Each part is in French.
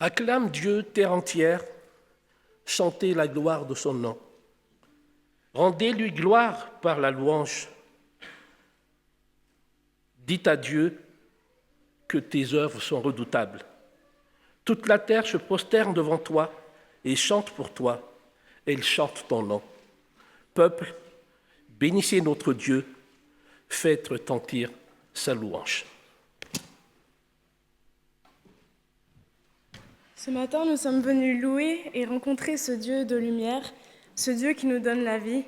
Acclame Dieu, terre entière, chantez la gloire de son nom. Rendez-lui gloire par la louange. Dites à Dieu que tes œuvres sont redoutables. Toute la terre se prosterne devant toi et chante pour toi. Elle chante ton nom. Peuple, bénissez notre Dieu, faites retentir sa louange. Ce matin, nous sommes venus louer et rencontrer ce Dieu de lumière, ce Dieu qui nous donne la vie.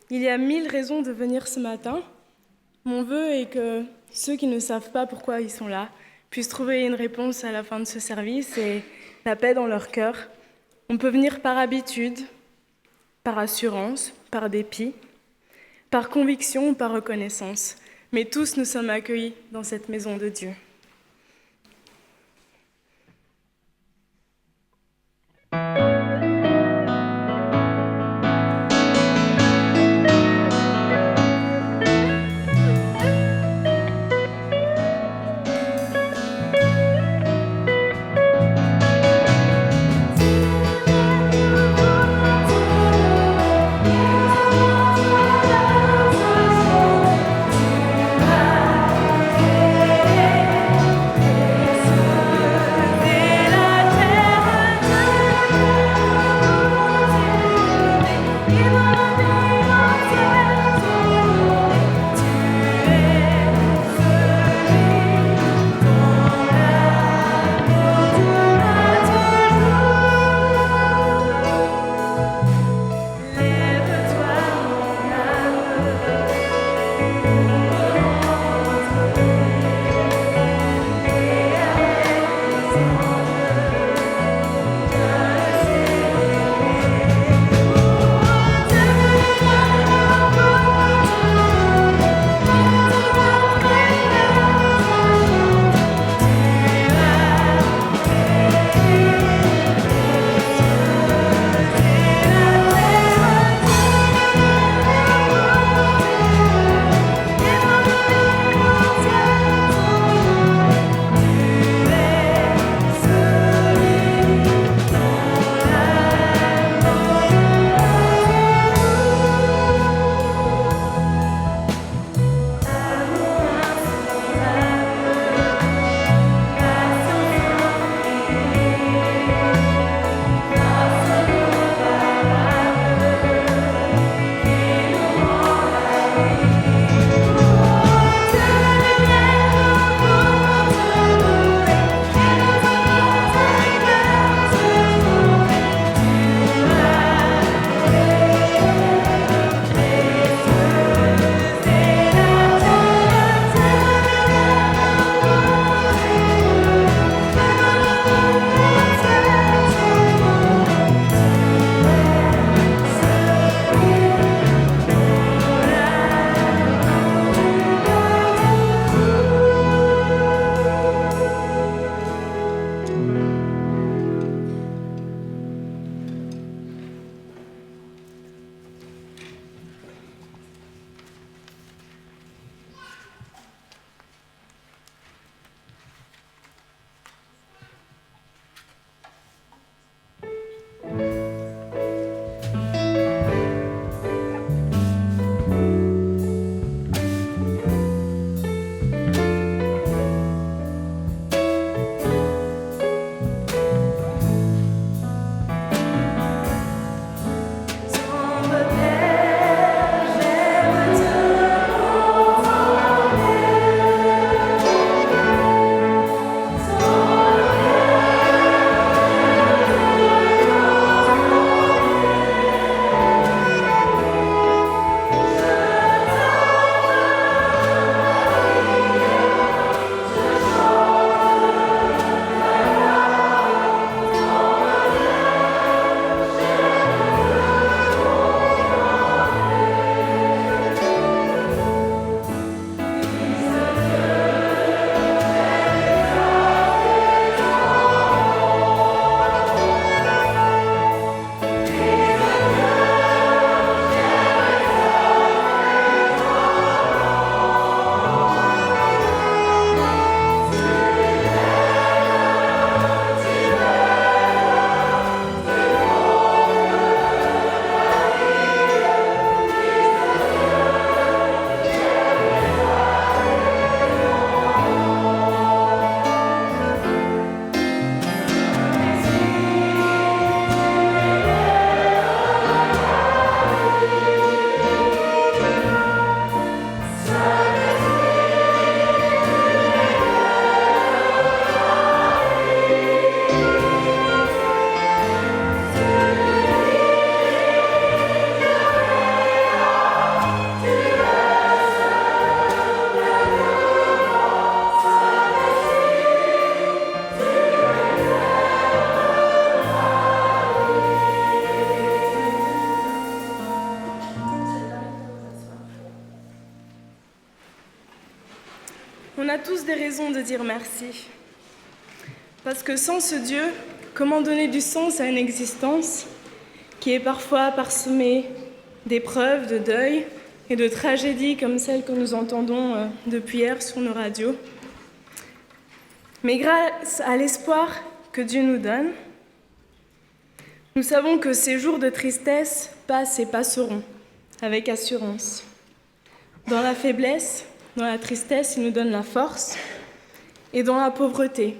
Il y a 1000 raisons de venir ce matin. Mon vœu est que ceux qui ne savent pas pourquoi ils sont là puissent trouver une réponse à la fin de ce service et la paix dans leur cœur. On peut venir par habitude, par assurance, par dépit, par conviction ou par reconnaissance. Mais tous nous sommes accueillis dans cette maison de Dieu. a tous des raisons de dire merci. Parce que sans ce Dieu, comment donner du sens à une existence qui est parfois parsemée d'épreuves, de deuil et de tragédies comme celles que nous entendons depuis hier sur nos radios. Mais grâce à l'espoir que Dieu nous donne, nous savons que ces jours de tristesse passent et passeront avec assurance. Dans la faiblesse, dans la tristesse, il nous donne la force, et dans la pauvreté,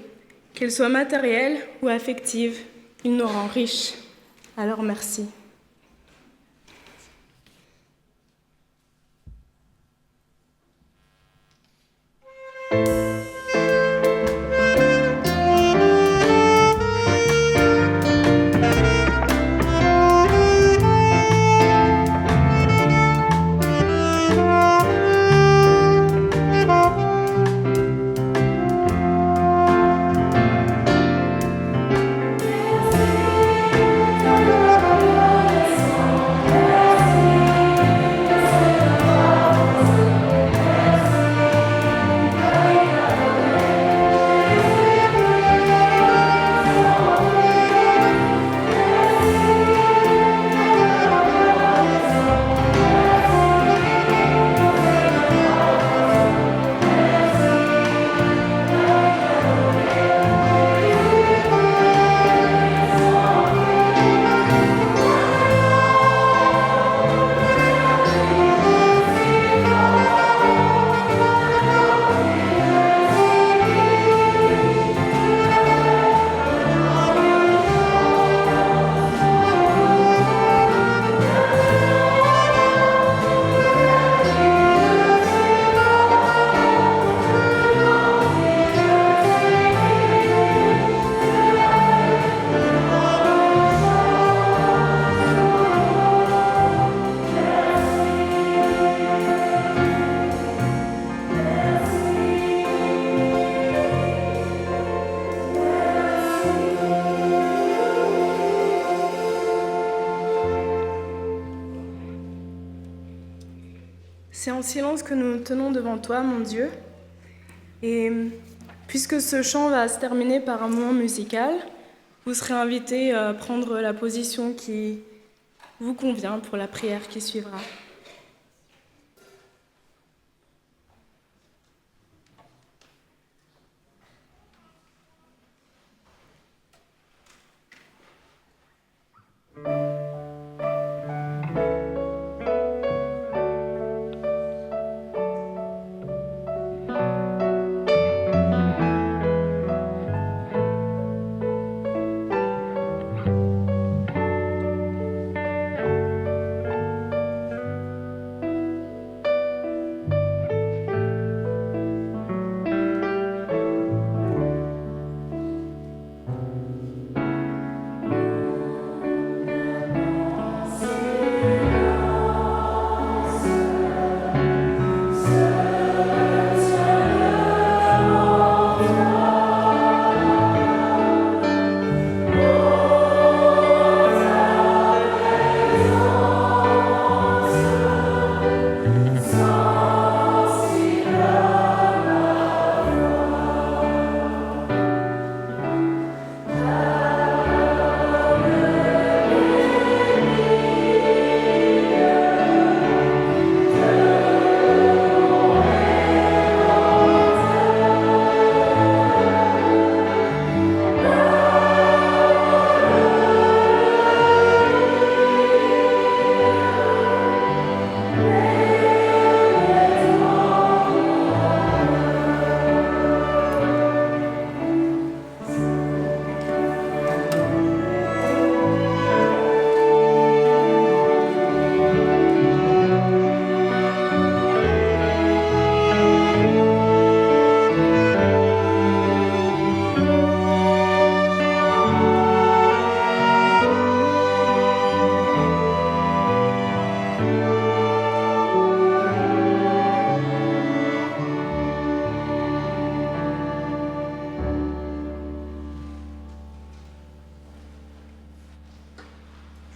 qu'elle soit matérielle ou affective, il nous rend riches. Alors merci. C'est en silence que nous nous tenons devant toi, mon Dieu. Et puisque ce chant va se terminer par un moment musical, vous serez invités à prendre la position qui vous convient pour la prière qui suivra.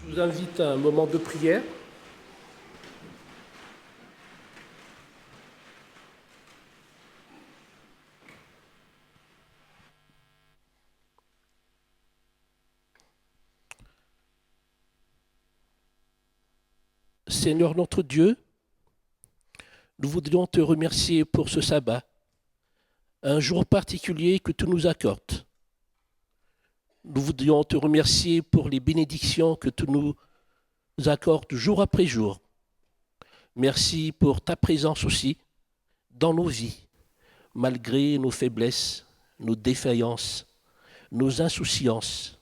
Je vous invite à un moment de prière. Seigneur notre Dieu, nous voudrions te remercier pour ce sabbat, un jour particulier que tu nous accordes. Nous voudrions te remercier pour les bénédictions que tu nous accordes jour après jour. Merci pour ta présence aussi dans nos vies, malgré nos faiblesses, nos défaillances, nos insouciances.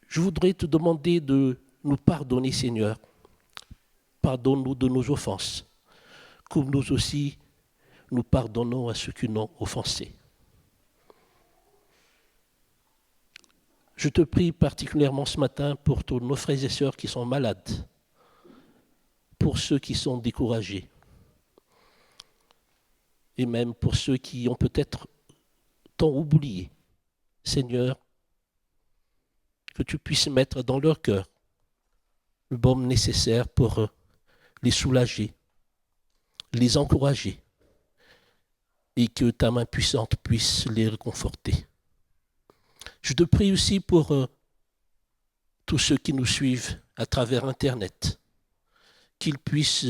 Je voudrais te demander de nous pardonner, Seigneur. Pardonne-nous de nos offenses, comme nous aussi nous pardonnons à ceux qui nous ont offensés. Je te prie particulièrement ce matin pour tous nos frères et sœurs qui sont malades, pour ceux qui sont découragés, et même pour ceux qui ont peut-être tant oublié. Seigneur, que tu puisses mettre dans leur cœur le baume nécessaire pour les soulager, les encourager, et que ta main puissante puisse les réconforter. Je te prie aussi pour tous ceux qui nous suivent à travers Internet, qu'ils puissent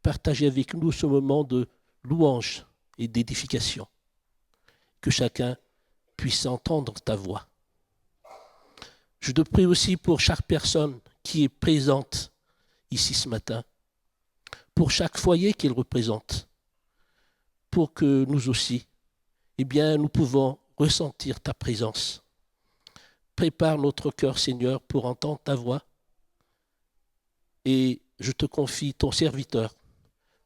partager avec nous ce moment de louange et d'édification, que chacun puisse entendre ta voix. Je te prie aussi pour chaque personne qui est présente ici ce matin, pour chaque foyer qu'il représente, pour que nous aussi, nous pouvons ressentir ta présence. Prépare notre cœur, Seigneur, pour entendre ta voix. Et je te confie ton serviteur,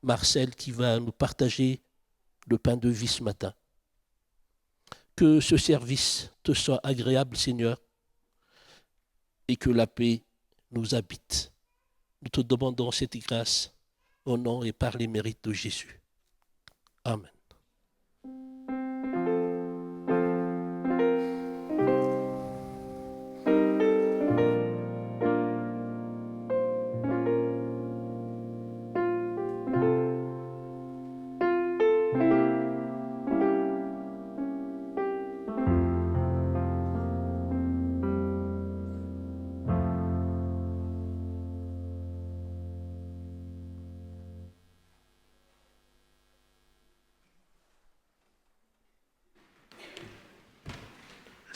Marcel, qui va nous partager le pain de vie ce matin. Que ce service te soit agréable, Seigneur, et que la paix nous habite. Nous te demandons cette grâce au nom et par les mérites de Jésus. Amen.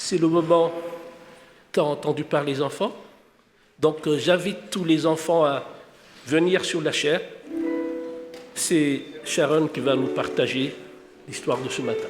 C'est le moment, tu as entendu par les enfants. Donc j'invite tous les enfants à venir sur la chaire. C'est Sharon qui va nous partager l'histoire de ce matin.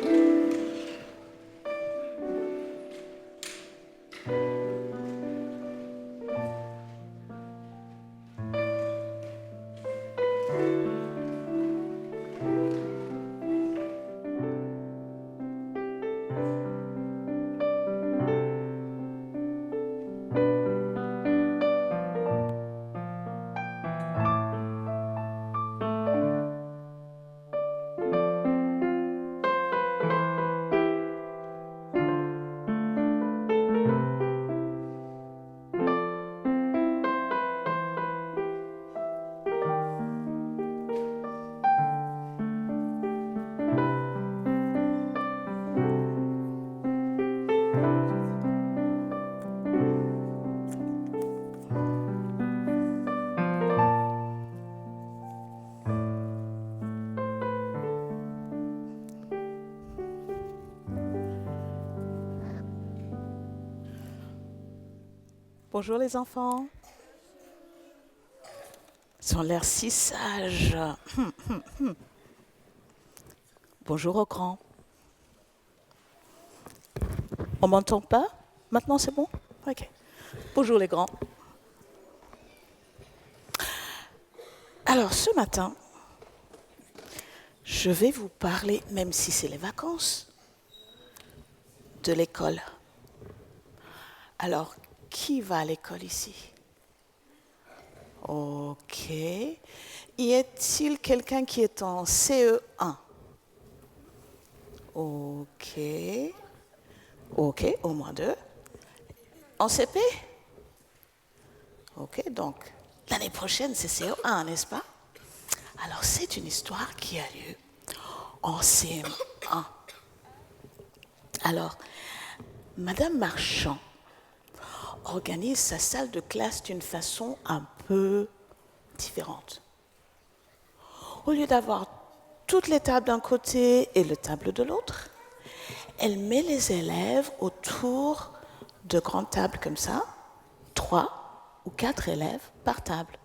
Bonjour les enfants. Ils ont l'air si sages. Bonjour aux grands. On m'entend pas? Maintenant c'est bon? Ok. Bonjour les grands. Alors ce matin, je vais vous parler, même si c'est les vacances, de l'école. Alors, qui va à l'école ici? Ok. Y a-t-il quelqu'un qui est en CE1? Ok. Ok, au moins 2. En CP? Ok, donc l'année prochaine, c'est CE1, n'est-ce pas? Alors, c'est une histoire qui a lieu en CM1. Alors, Madame Marchand organise sa salle de classe d'une façon un peu différente. Au lieu d'avoir toutes les tables d'un côté et les tables de l'autre, elle met les élèves autour de grandes tables comme ça, 3 ou 4 élèves par table.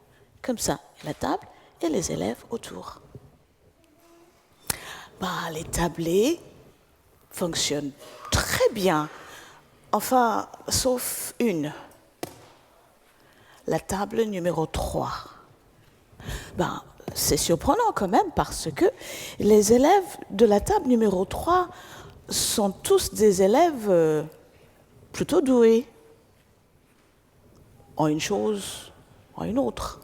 Comme ça, la table et les élèves autour. Les tablés fonctionnent très bien, enfin, sauf une. La table numéro 3. C'est surprenant quand même parce que les élèves de la table numéro 3 sont tous des élèves plutôt doués en une chose, en une autre.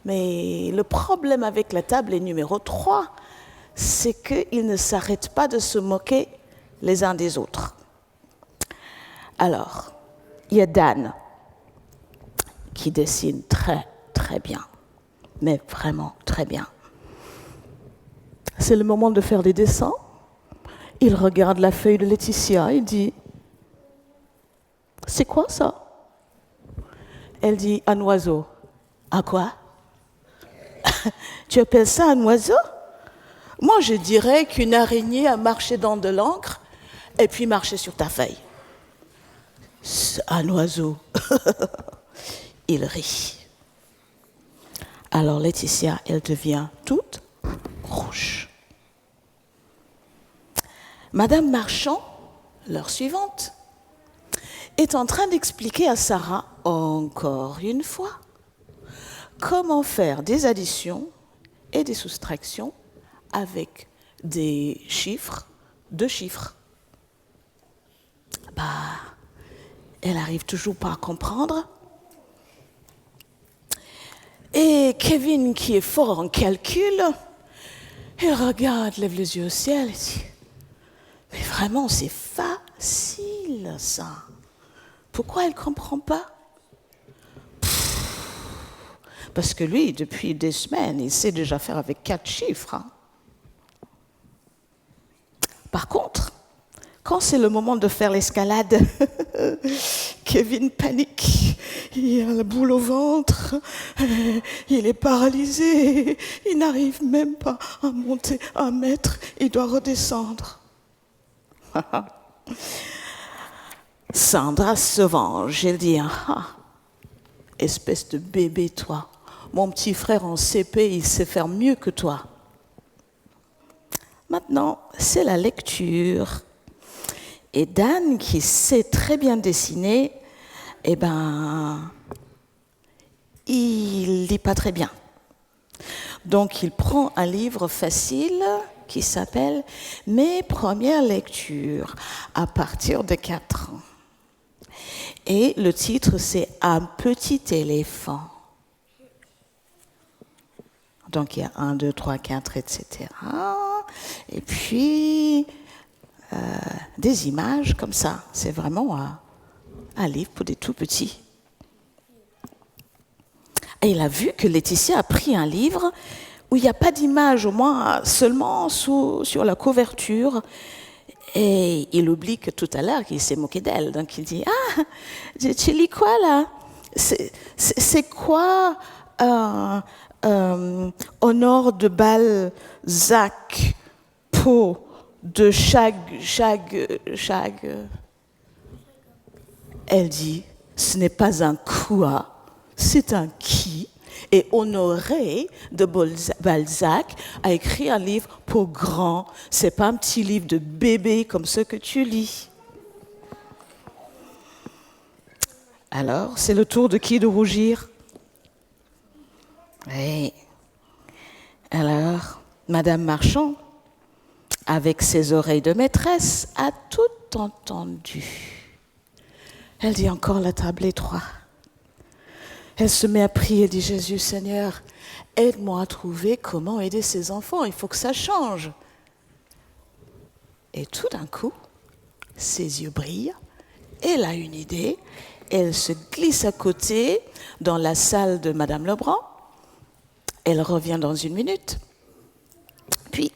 Mais le problème avec la table numéro 3, c'est qu'ils ne s'arrêtent pas de se moquer les uns des autres. Alors, il y a Dan qui dessine très, très bien, mais vraiment très bien. C'est le moment de faire des dessins. Il regarde la feuille de Laetitia et dit « C'est quoi ça ?» Elle dit « Un oiseau. » « Un quoi ?»« Tu appelles ça un oiseau ?» Moi, je dirais qu'une araignée a marché dans de l'encre et puis marché sur ta feuille. C'est un oiseau. Il rit. Alors Laetitia, elle devient toute rouge. Madame Marchand, l'heure suivante, est en train d'expliquer à Sarah, encore une fois, comment faire des additions et des soustractions avec des chiffres, 2 chiffres. Elle n'arrive toujours pas à comprendre. Et Kevin, qui est fort en calcul, il regarde, lève les yeux au ciel et dit « Mais vraiment, c'est facile, ça. Pourquoi elle ne comprend pas ?» Parce que lui, depuis des semaines, il sait déjà faire avec 4 chiffres. Par contre, quand c'est le moment de faire l'escalade, Kevin panique. Il a la boule au ventre, il est paralysé, il n'arrive même pas à monter 1 mètre, il doit redescendre. Sandra se venge, elle dit « Espèce de bébé, toi. Mon petit frère en CP, il sait faire mieux que toi. » Maintenant, c'est la lecture. Et Dan, qui sait très bien dessiner, il lit pas très bien. Donc, il prend un livre facile qui s'appelle « Mes premières lectures à partir de 4 ans ». Et le titre, c'est « Un petit éléphant ». Donc, il y a 1, 2, 3, 4, etc. Et puis, des images comme ça. C'est vraiment un livre pour des tout petits. Et il a vu que Laetitia a pris un livre où il n'y a pas d'image, au moins seulement sur la couverture. Et il oublie que tout à l'heure, il s'est moqué d'elle. Donc il dit, tu lis quoi là ? C'est quoi Honor de Balzac, Pau de Chag. Elle dit, ce n'est pas un quoi, c'est un qui. Et Honoré de Balzac a écrit un livre pour grands. C'est pas un petit livre de bébé comme ceux que tu lis. Alors, c'est le tour de qui de rougir ? Oui. Alors, Madame Marchand, avec ses oreilles de maîtresse, a tout entendu. Elle dit encore la table est 3. Elle se met à prier et dit, Jésus, Seigneur, aide-moi à trouver comment aider ces enfants, il faut que ça change. Et tout d'un coup, ses yeux brillent, elle a une idée, elle se glisse à côté dans la salle de Madame Lebrun, elle revient dans 1 minute, puis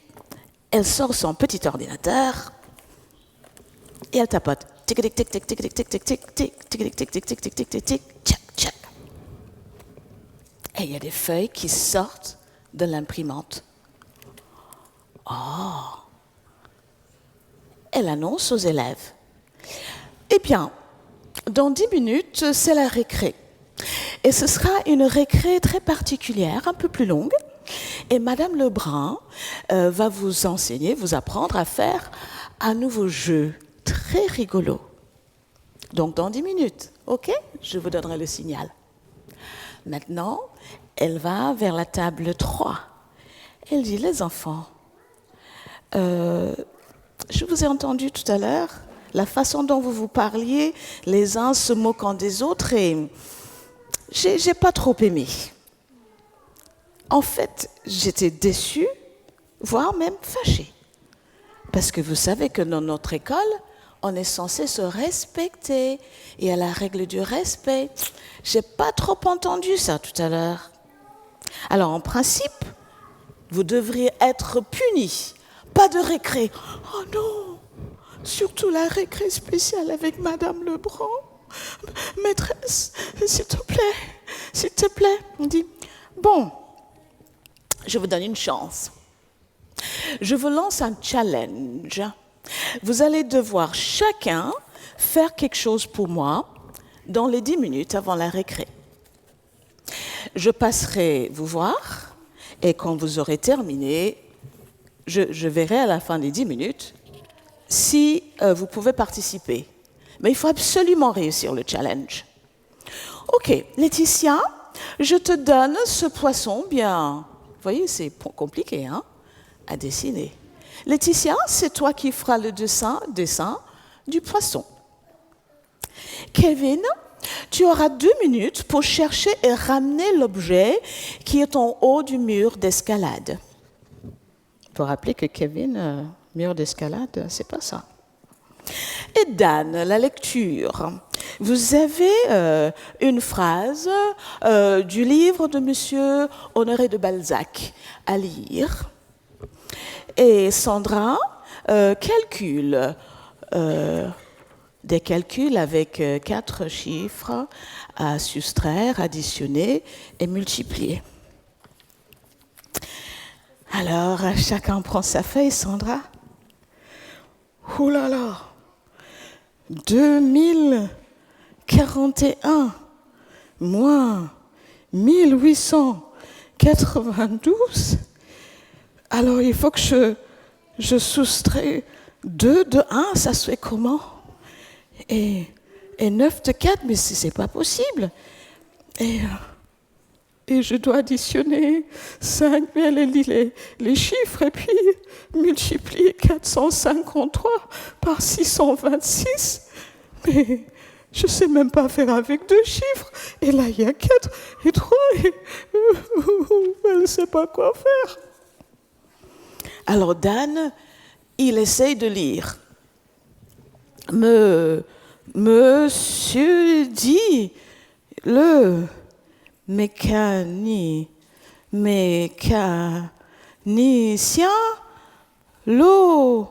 elle sort son petit ordinateur et elle tapote. tic, tic, tic, tic, tic, tic, tic, tic, tic, tic, tic, tic, tic, tic, tic, tic, tic, tic, tchac, tchac. Et il y a des feuilles qui sortent de l'imprimante. Oh! Elle annonce aux élèves. Eh bien, dans 10 minutes, c'est la récré. Et ce sera une récré très particulière, un peu plus longue. Et Madame Lebrun va vous enseigner, vous apprendre à faire un nouveau jeu très rigolo. Donc dans 10 minutes, ok? Je vous donnerai le signal. Maintenant, elle va vers la table 3. Elle dit, les enfants, je vous ai entendu tout à l'heure, la façon dont vous vous parliez, les uns se moquant des autres, et j'ai pas trop aimé. En fait, j'étais déçue, voire même fâchée. Parce que vous savez que dans notre école, on est censé se respecter. Et à la règle du respect, j'ai pas trop entendu ça tout à l'heure. Alors, en principe, vous devriez être punis. Pas de récré. Oh non! Surtout la récré spéciale avec Madame Lebrun. Maîtresse, s'il te plaît. On dit, bon, je vous donne une chance. Je vous lance un challenge. Vous allez devoir chacun faire quelque chose pour moi dans les 10 minutes avant la récré. Je passerai vous voir et quand vous aurez terminé, je verrai à la fin des 10 minutes si vous pouvez participer. Mais il faut absolument réussir le challenge. Ok, Laetitia, je te donne ce poisson bien... Vous voyez, c'est compliqué à dessiner. Laetitia, c'est toi qui feras le dessin du poisson. Kevin, tu auras 2 minutes pour chercher et ramener l'objet qui est en haut du mur d'escalade. Il faut rappeler que Kevin, mur d'escalade, c'est pas ça. Et Dan, la lecture. Vous avez une phrase du livre de Monsieur Honoré de Balzac à lire. Et Sandra calcule des calculs avec 4 chiffres à soustraire, additionner et multiplier. Alors, chacun prend sa feuille, Sandra. Ouh là là, 2041 moins 1892. Alors, il faut que je soustrais 2 de 1, ça se fait comment? Et 9 de 4, mais c'est pas possible. Et je dois additionner 5, mais elle lit les chiffres, et puis multiplier 453 par 626. Mais je ne sais même pas faire avec 2 chiffres. Et là, il y a 4 et 3, et elle ne sait pas quoi faire. Alors Dan, il essaye de lire. Monsieur dit le mécanicien, l'eau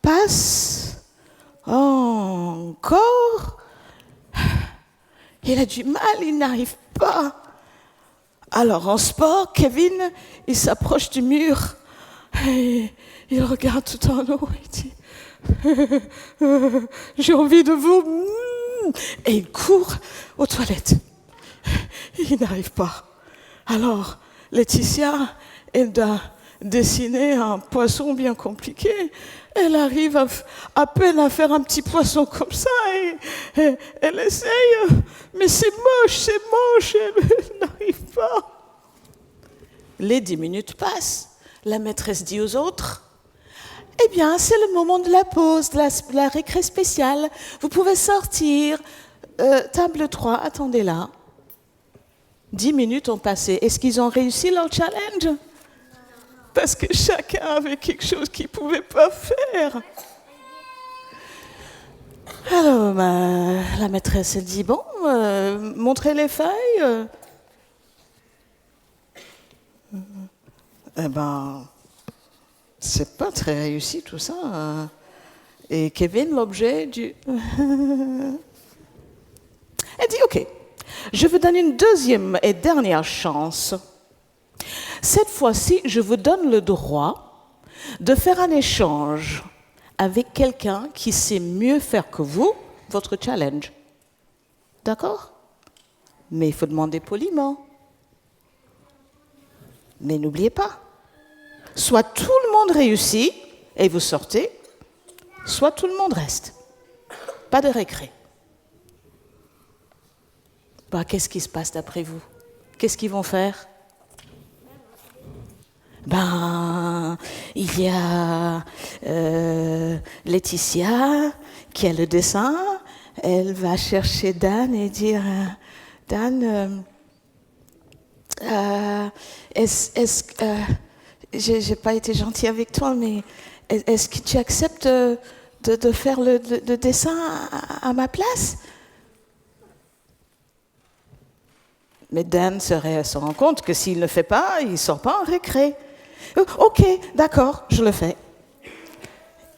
passe encore. Il a du mal, il n'arrive pas. Alors en sport, Kevin, il s'approche du mur et il regarde tout en haut et dit j'ai envie de vous. Et il court aux toilettes. Il n'arrive pas. Alors, Laetitia, elle doit dessiner un poisson bien compliqué. Elle arrive à peine à faire un petit poisson comme ça et elle essaye. Mais c'est moche, elle n'arrive pas. Les 10 minutes passent. La maîtresse dit aux autres, eh bien, c'est le moment de la pause, de la récré spéciale. Vous pouvez sortir. Table 3, attendez là. 10 minutes ont passé. Est-ce qu'ils ont réussi leur challenge? Parce que chacun avait quelque chose qu'il ne pouvait pas faire. Alors, la maîtresse, elle dit, bon, montrez les feuilles. Eh ben, c'est pas très réussi tout ça. Et Kevin, l'objet du... Elle dit, OK, je vous donne une deuxième et dernière chance. Cette fois-ci, je vous donne le droit de faire un échange avec quelqu'un qui sait mieux faire que vous votre challenge. D'accord? Mais il faut demander poliment. Mais n'oubliez pas, soit tout le monde réussit et vous sortez, soit tout le monde reste. Pas de récré. Bah, qu'est-ce qui se passe d'après vous? Qu'est-ce qu'ils vont faire? Ben, il y a Laetitia qui a le dessin. Elle va chercher Dan et dire Dan, j'ai pas été gentille avec toi, mais est-ce que tu acceptes de faire le dessin à ma place? Mais Dan se rend compte que s'il ne le fait pas, il ne sort pas en récré. Ok, d'accord, je le fais.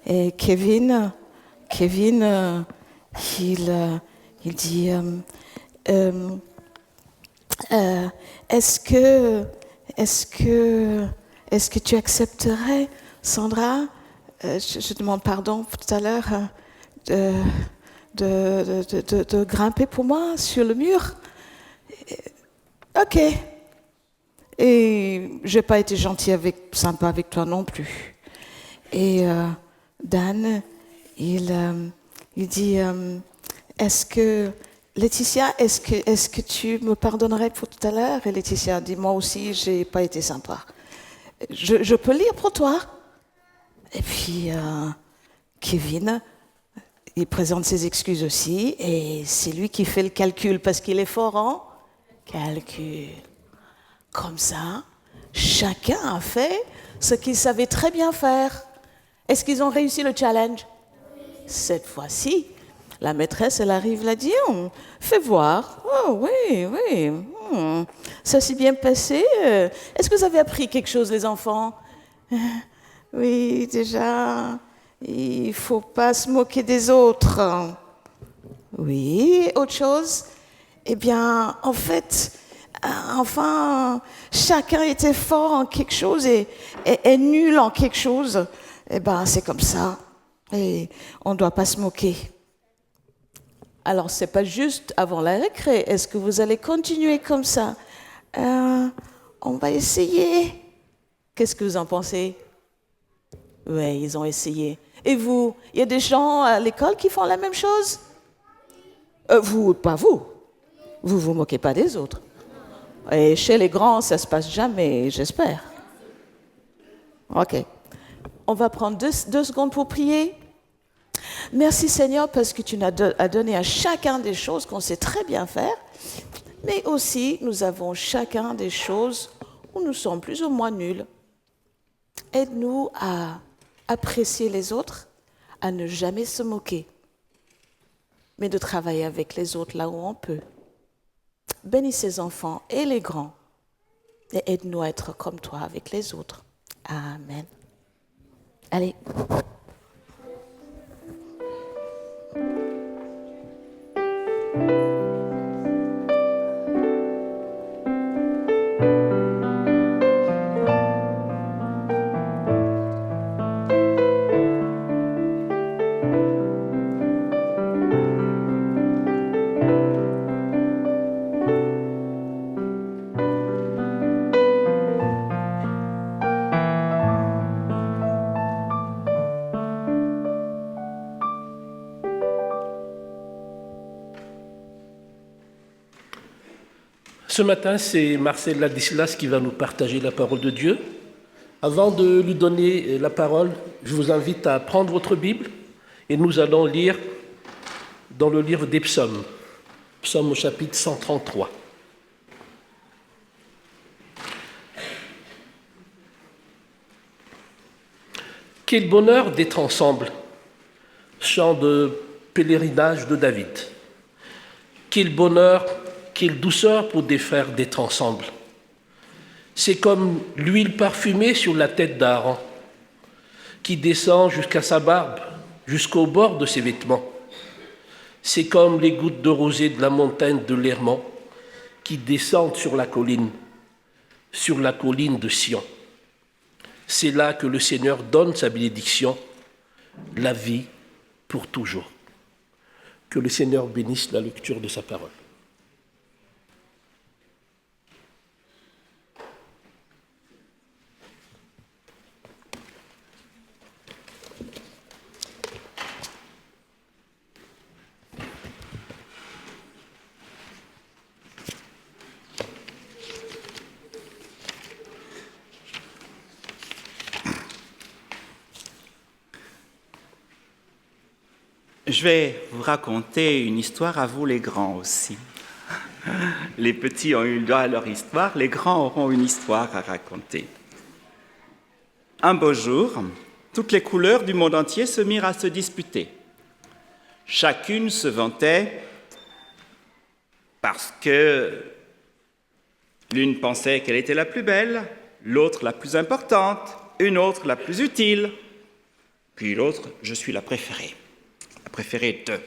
Et Kevin, il dit, est-ce que tu accepterais, Sandra, je demande pardon tout à l'heure, de grimper pour moi sur le mur? Ok. Et je n'ai pas été gentille sympa avec toi non plus. Et Dan, il dit, Laetitia, est-ce que tu me pardonnerais pour tout à l'heure? Et Laetitia dit, moi aussi, je n'ai pas été sympa. Je peux lire pour toi? Et puis, Kevin, il présente ses excuses aussi, et c'est lui qui fait le calcul, parce qu'il est fort en calcul. Comme ça, chacun a fait ce qu'il savait très bien faire. Est-ce qu'ils ont réussi le challenge? Cette fois-ci, la maîtresse, elle arrive, là, dit, fais voir. Oh oui, ça s'est bien passé. Est-ce que vous avez appris quelque chose, les enfants? Oui, déjà, il ne faut pas se moquer des autres. Oui, autre chose? Eh bien, en fait, chacun était fort en quelque chose et nul en quelque chose. Eh bien, c'est comme ça. Et on ne doit pas se moquer. Alors, ce n'est pas juste avant la récré. Est-ce que vous allez continuer comme ça? On va essayer. Qu'est-ce que vous en pensez? Oui, ils ont essayé. Et vous? Il y a des gens à l'école qui font la même chose? Vous, pas vous. Vous vous moquez pas des autres. Et chez les grands, ça se passe jamais, j'espère. Ok. On va prendre deux secondes pour prier. Merci Seigneur parce que tu nous as donné à chacun des choses qu'on sait très bien faire, mais aussi nous avons chacun des choses où nous sommes plus ou moins nuls. Aide-nous à apprécier les autres, à ne jamais se moquer, mais de travailler avec les autres là où on peut. Bénis ces enfants et les grands et aide-nous à être comme toi avec les autres. Amen. Allez. Ce matin, c'est Marcel Ladislas qui va nous partager la parole de Dieu. Avant de lui donner la parole, je vous invite à prendre votre Bible et nous allons lire dans le livre des psaumes, psaume au chapitre 133. Quel bonheur d'être ensemble, chant de pèlerinage de David. Quel bonheur, quelle douceur pour des frères d'être ensemble. C'est comme l'huile parfumée sur la tête d'Aaron, qui descend jusqu'à sa barbe jusqu'au bord de ses vêtements. C'est comme les gouttes de rosée de la montagne de l'Hermont qui descendent sur la colline de Sion. C'est là que le Seigneur donne sa bénédiction, la vie pour toujours. Que le Seigneur bénisse la lecture de sa parole. Je vais vous raconter une histoire à vous les grands aussi. Les petits ont eu le droit à leur histoire, les grands auront une histoire à raconter. Un beau jour, toutes les couleurs du monde entier se mirent à se disputer. Chacune se vantait parce que l'une pensait qu'elle était la plus belle, l'autre la plus importante, une autre la plus utile, puis l'autre, je suis la préférée d'eux.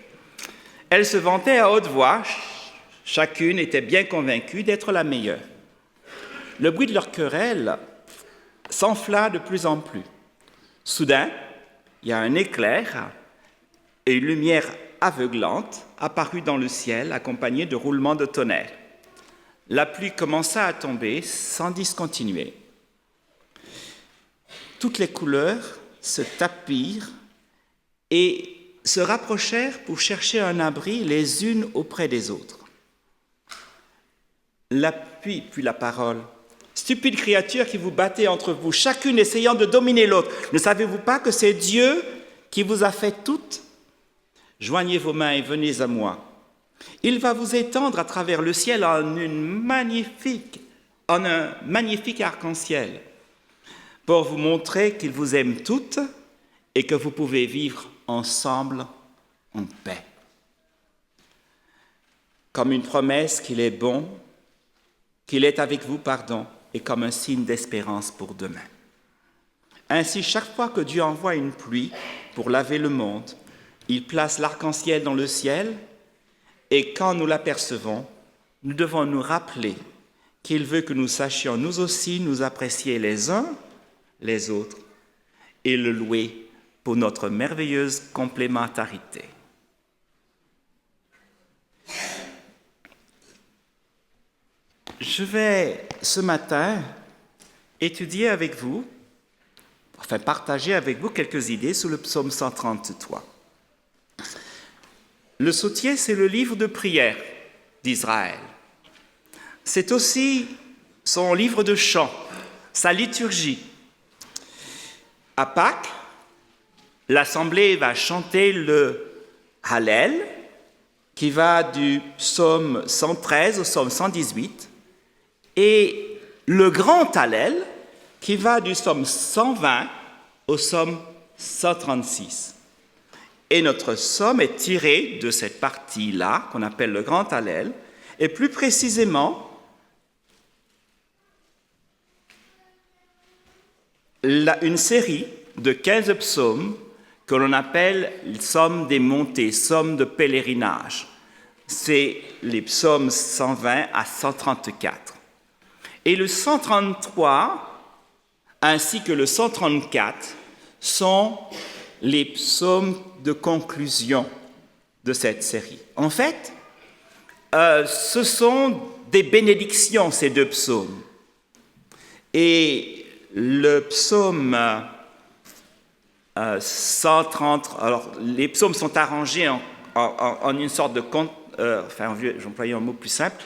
Elles se vantaient à haute voix, chacune était bien convaincue d'être la meilleure. Le bruit de leur querelle s'enfla de plus en plus. Soudain, il y a un éclair et une lumière aveuglante apparut dans le ciel, accompagnée de roulements de tonnerre. La pluie commença à tomber sans discontinuer. Toutes les couleurs se tapirent et se rapprochèrent pour chercher un abri les unes auprès des autres. La pluie puis la parole. Stupides créatures qui vous battez entre vous, chacune essayant de dominer l'autre, ne savez-vous pas que c'est Dieu qui vous a fait toutes? Joignez vos mains et venez à moi. Il va vous étendre à travers le ciel en un magnifique arc-en-ciel, pour vous montrer qu'il vous aime toutes et que vous pouvez vivre ensemble en paix. Comme une promesse qu'il est bon, qu'il est avec vous, et comme un signe d'espérance pour demain. Ainsi, chaque fois que Dieu envoie une pluie pour laver le monde, il place l'arc-en-ciel dans le ciel, et quand nous l'apercevons, nous devons nous rappeler qu'il veut que nous sachions nous aussi nous apprécier les uns les autres et le louer pour notre merveilleuse complémentarité. Je vais ce matin partager avec vous quelques idées sur le psaume 133. Le psautier, c'est le livre de prière d'Israël. C'est aussi son livre de chant, sa liturgie. À Pâques, l'Assemblée va chanter le Hallel, qui va du psaume 113 au psaume 118, et le grand Hallel, qui va du psaume 120 au psaume 136. Et notre psaume est tiré de cette partie-là, qu'on appelle le grand Hallel, et plus précisément, une série de 15 psaumes que l'on appelle le psaume des montées, psaume de pèlerinage. C'est les psaumes 120 à 134. Et le 133, ainsi que le 134, sont les psaumes de conclusion de cette série. En fait, ce sont des bénédictions, ces deux psaumes. Et le psaume 130, alors les psaumes sont arrangés en une sorte de compte, j'employais un mot plus simple,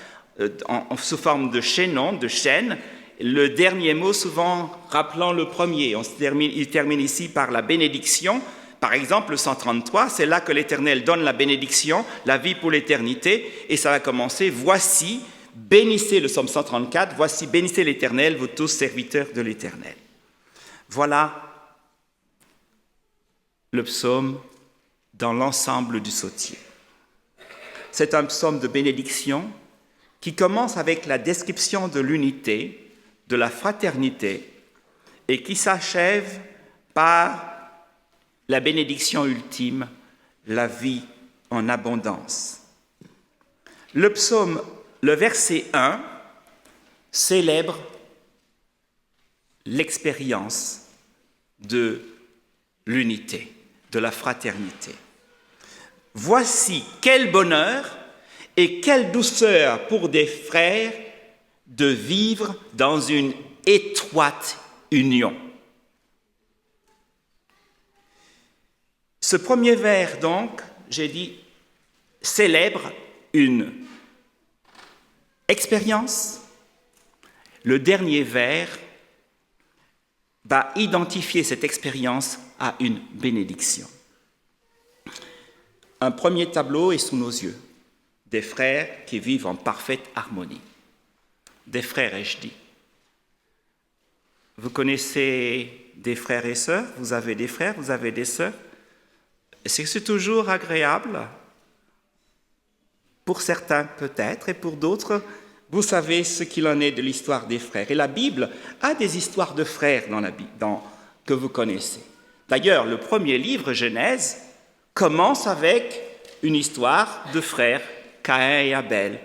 sous forme de chaînon, de chaîne, le dernier mot souvent rappelant le premier. Il termine ici par la bénédiction. Par exemple, le 133, c'est là que l'Éternel donne la bénédiction, la vie pour l'éternité, et ça va commencer, voici, bénissez le psaume 134, voici, bénissez l'Éternel, vous tous serviteurs de l'Éternel. Voilà le psaume dans l'ensemble du psautier. C'est un psaume de bénédiction qui commence avec la description de l'unité, de la fraternité, et qui s'achève par la bénédiction ultime, la vie en abondance. Le psaume, le verset 1, célèbre l'expérience de l'unité, de la fraternité. Voici quel bonheur et quelle douceur pour des frères de vivre dans une étroite union. Ce premier vers, donc, j'ai dit, célèbre une expérience. Le dernier vers va identifier cette expérience à une bénédiction. Un premier tableau est sous nos yeux, des frères qui vivent en parfaite harmonie. Des frères, ai-je dit. Vous connaissez des frères et sœurs, vous avez des frères, vous avez des sœurs. Est-ce que c'est toujours agréable? Pour certains peut-être, et pour d'autres, vous savez ce qu'il en est de l'histoire des frères. Et la Bible a des histoires de frères dans la Bible, que vous connaissez. D'ailleurs, le premier livre, Genèse, commence avec une histoire de frères, Caïn et Abel,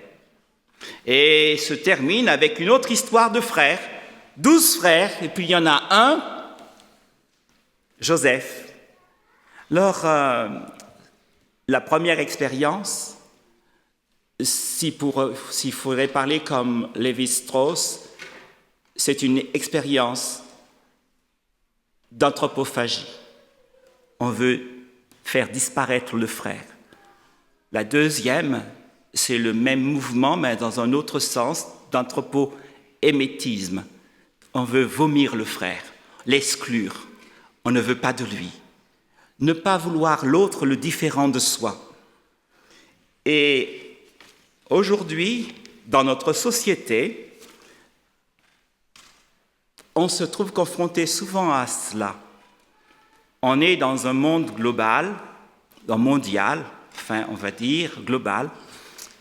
et se termine avec une autre histoire de frères, 12 frères, et puis il y en a un, Joseph. Alors, la première expérience, s'il faudrait parler comme Lévi-Strauss, c'est une expérience d'anthropophagie. On veut faire disparaître le frère. La deuxième, c'est le même mouvement, mais dans un autre sens, d'anthropoémétisme. On veut vomir le frère, l'exclure. On ne veut pas de lui. Ne pas vouloir l'autre, le différent de soi. Et aujourd'hui, dans notre société, on se trouve confronté souvent à cela. On est dans un monde global, mondial, enfin on va dire global,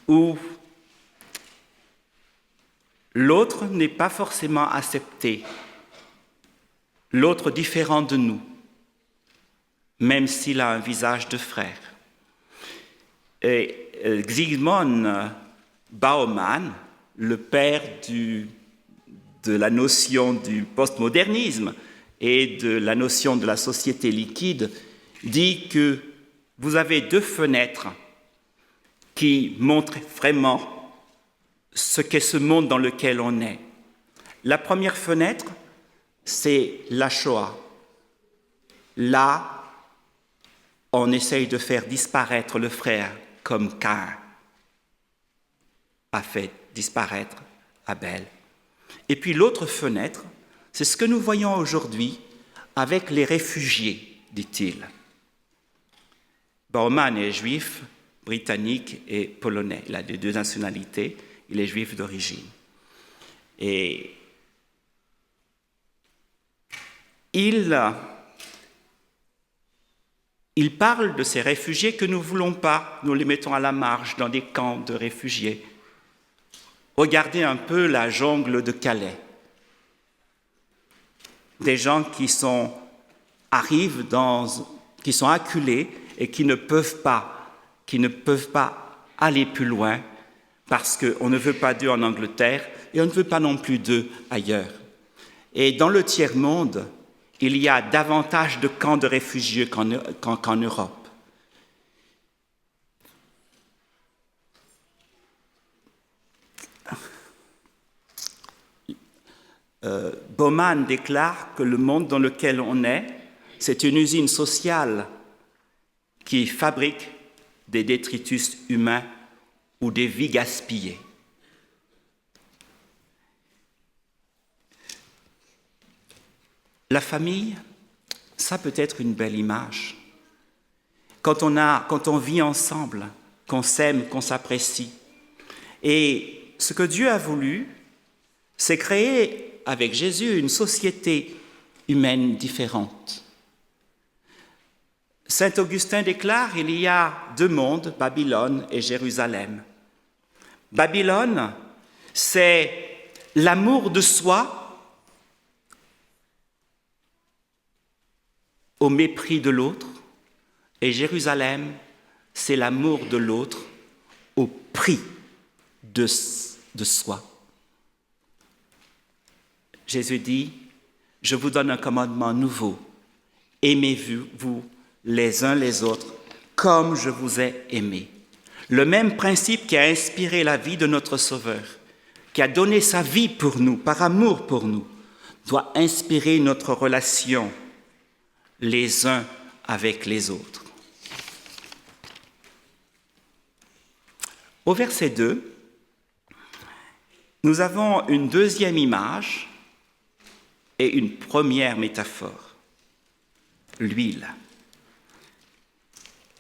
où l'autre n'est pas forcément accepté, l'autre différent de nous, même s'il a un visage de frère. Et Zygmunt Bauman, le père de la notion du postmodernisme et de la notion de la société liquide, dit que vous avez deux fenêtres qui montrent vraiment ce qu'est ce monde dans lequel on est. La première fenêtre, c'est la Shoah. Là, on essaye de faire disparaître le frère comme Caïn a fait disparaître Abel. Et puis l'autre fenêtre, c'est ce que nous voyons aujourd'hui avec les réfugiés, dit-il. Bauman est juif, britannique et polonais. Il a les deux nationalités, il est juif d'origine. Et il parle de ces réfugiés que nous ne voulons pas, nous les mettons à la marge dans des camps de réfugiés. Regardez un peu la jungle de Calais. Des gens qui sont acculés et qui ne peuvent pas aller plus loin parce qu'on ne veut pas d'eux en Angleterre et on ne veut pas non plus d'eux ailleurs. Et dans le tiers-monde, il y a davantage de camps de réfugiés qu'en Europe. Bauman déclare que le monde dans lequel on est, c'est une usine sociale qui fabrique des détritus humains ou des vies gaspillées. La famille, ça peut être une belle image. Quand on vit ensemble, qu'on s'aime, qu'on s'apprécie. Et ce que Dieu a voulu, c'est créer avec Jésus une société humaine différente. Saint Augustin déclare qu'il y a deux mondes, Babylone et Jérusalem. Babylone, c'est l'amour de soi au mépris de l'autre. Et Jérusalem, c'est l'amour de l'autre au prix de soi. Jésus dit, je vous donne un commandement nouveau. Aimez-vous les uns les autres comme je vous ai aimés. Le même principe qui a inspiré la vie de notre Sauveur, qui a donné sa vie pour nous, par amour pour nous, doit inspirer notre relation les uns avec les autres. Au verset 2, nous avons une deuxième image et une première métaphore, l'huile.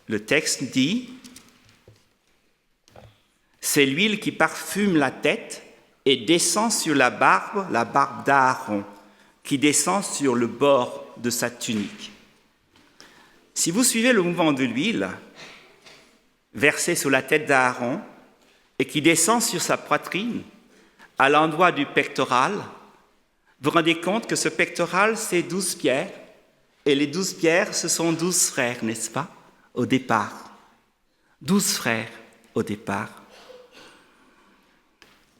Le texte dit, c'est l'huile qui parfume la tête et descend sur la barbe d'Aaron, qui descend sur le bord de sa tunique. Si vous suivez le mouvement de l'huile, versée sur la tête d'Aaron et qui descend sur sa poitrine, à l'endroit du pectoral, vous vous rendez compte que ce pectoral, c'est 12 pierres, et les 12 pierres, ce sont 12 frères, n'est-ce pas, au départ. 12 frères au départ.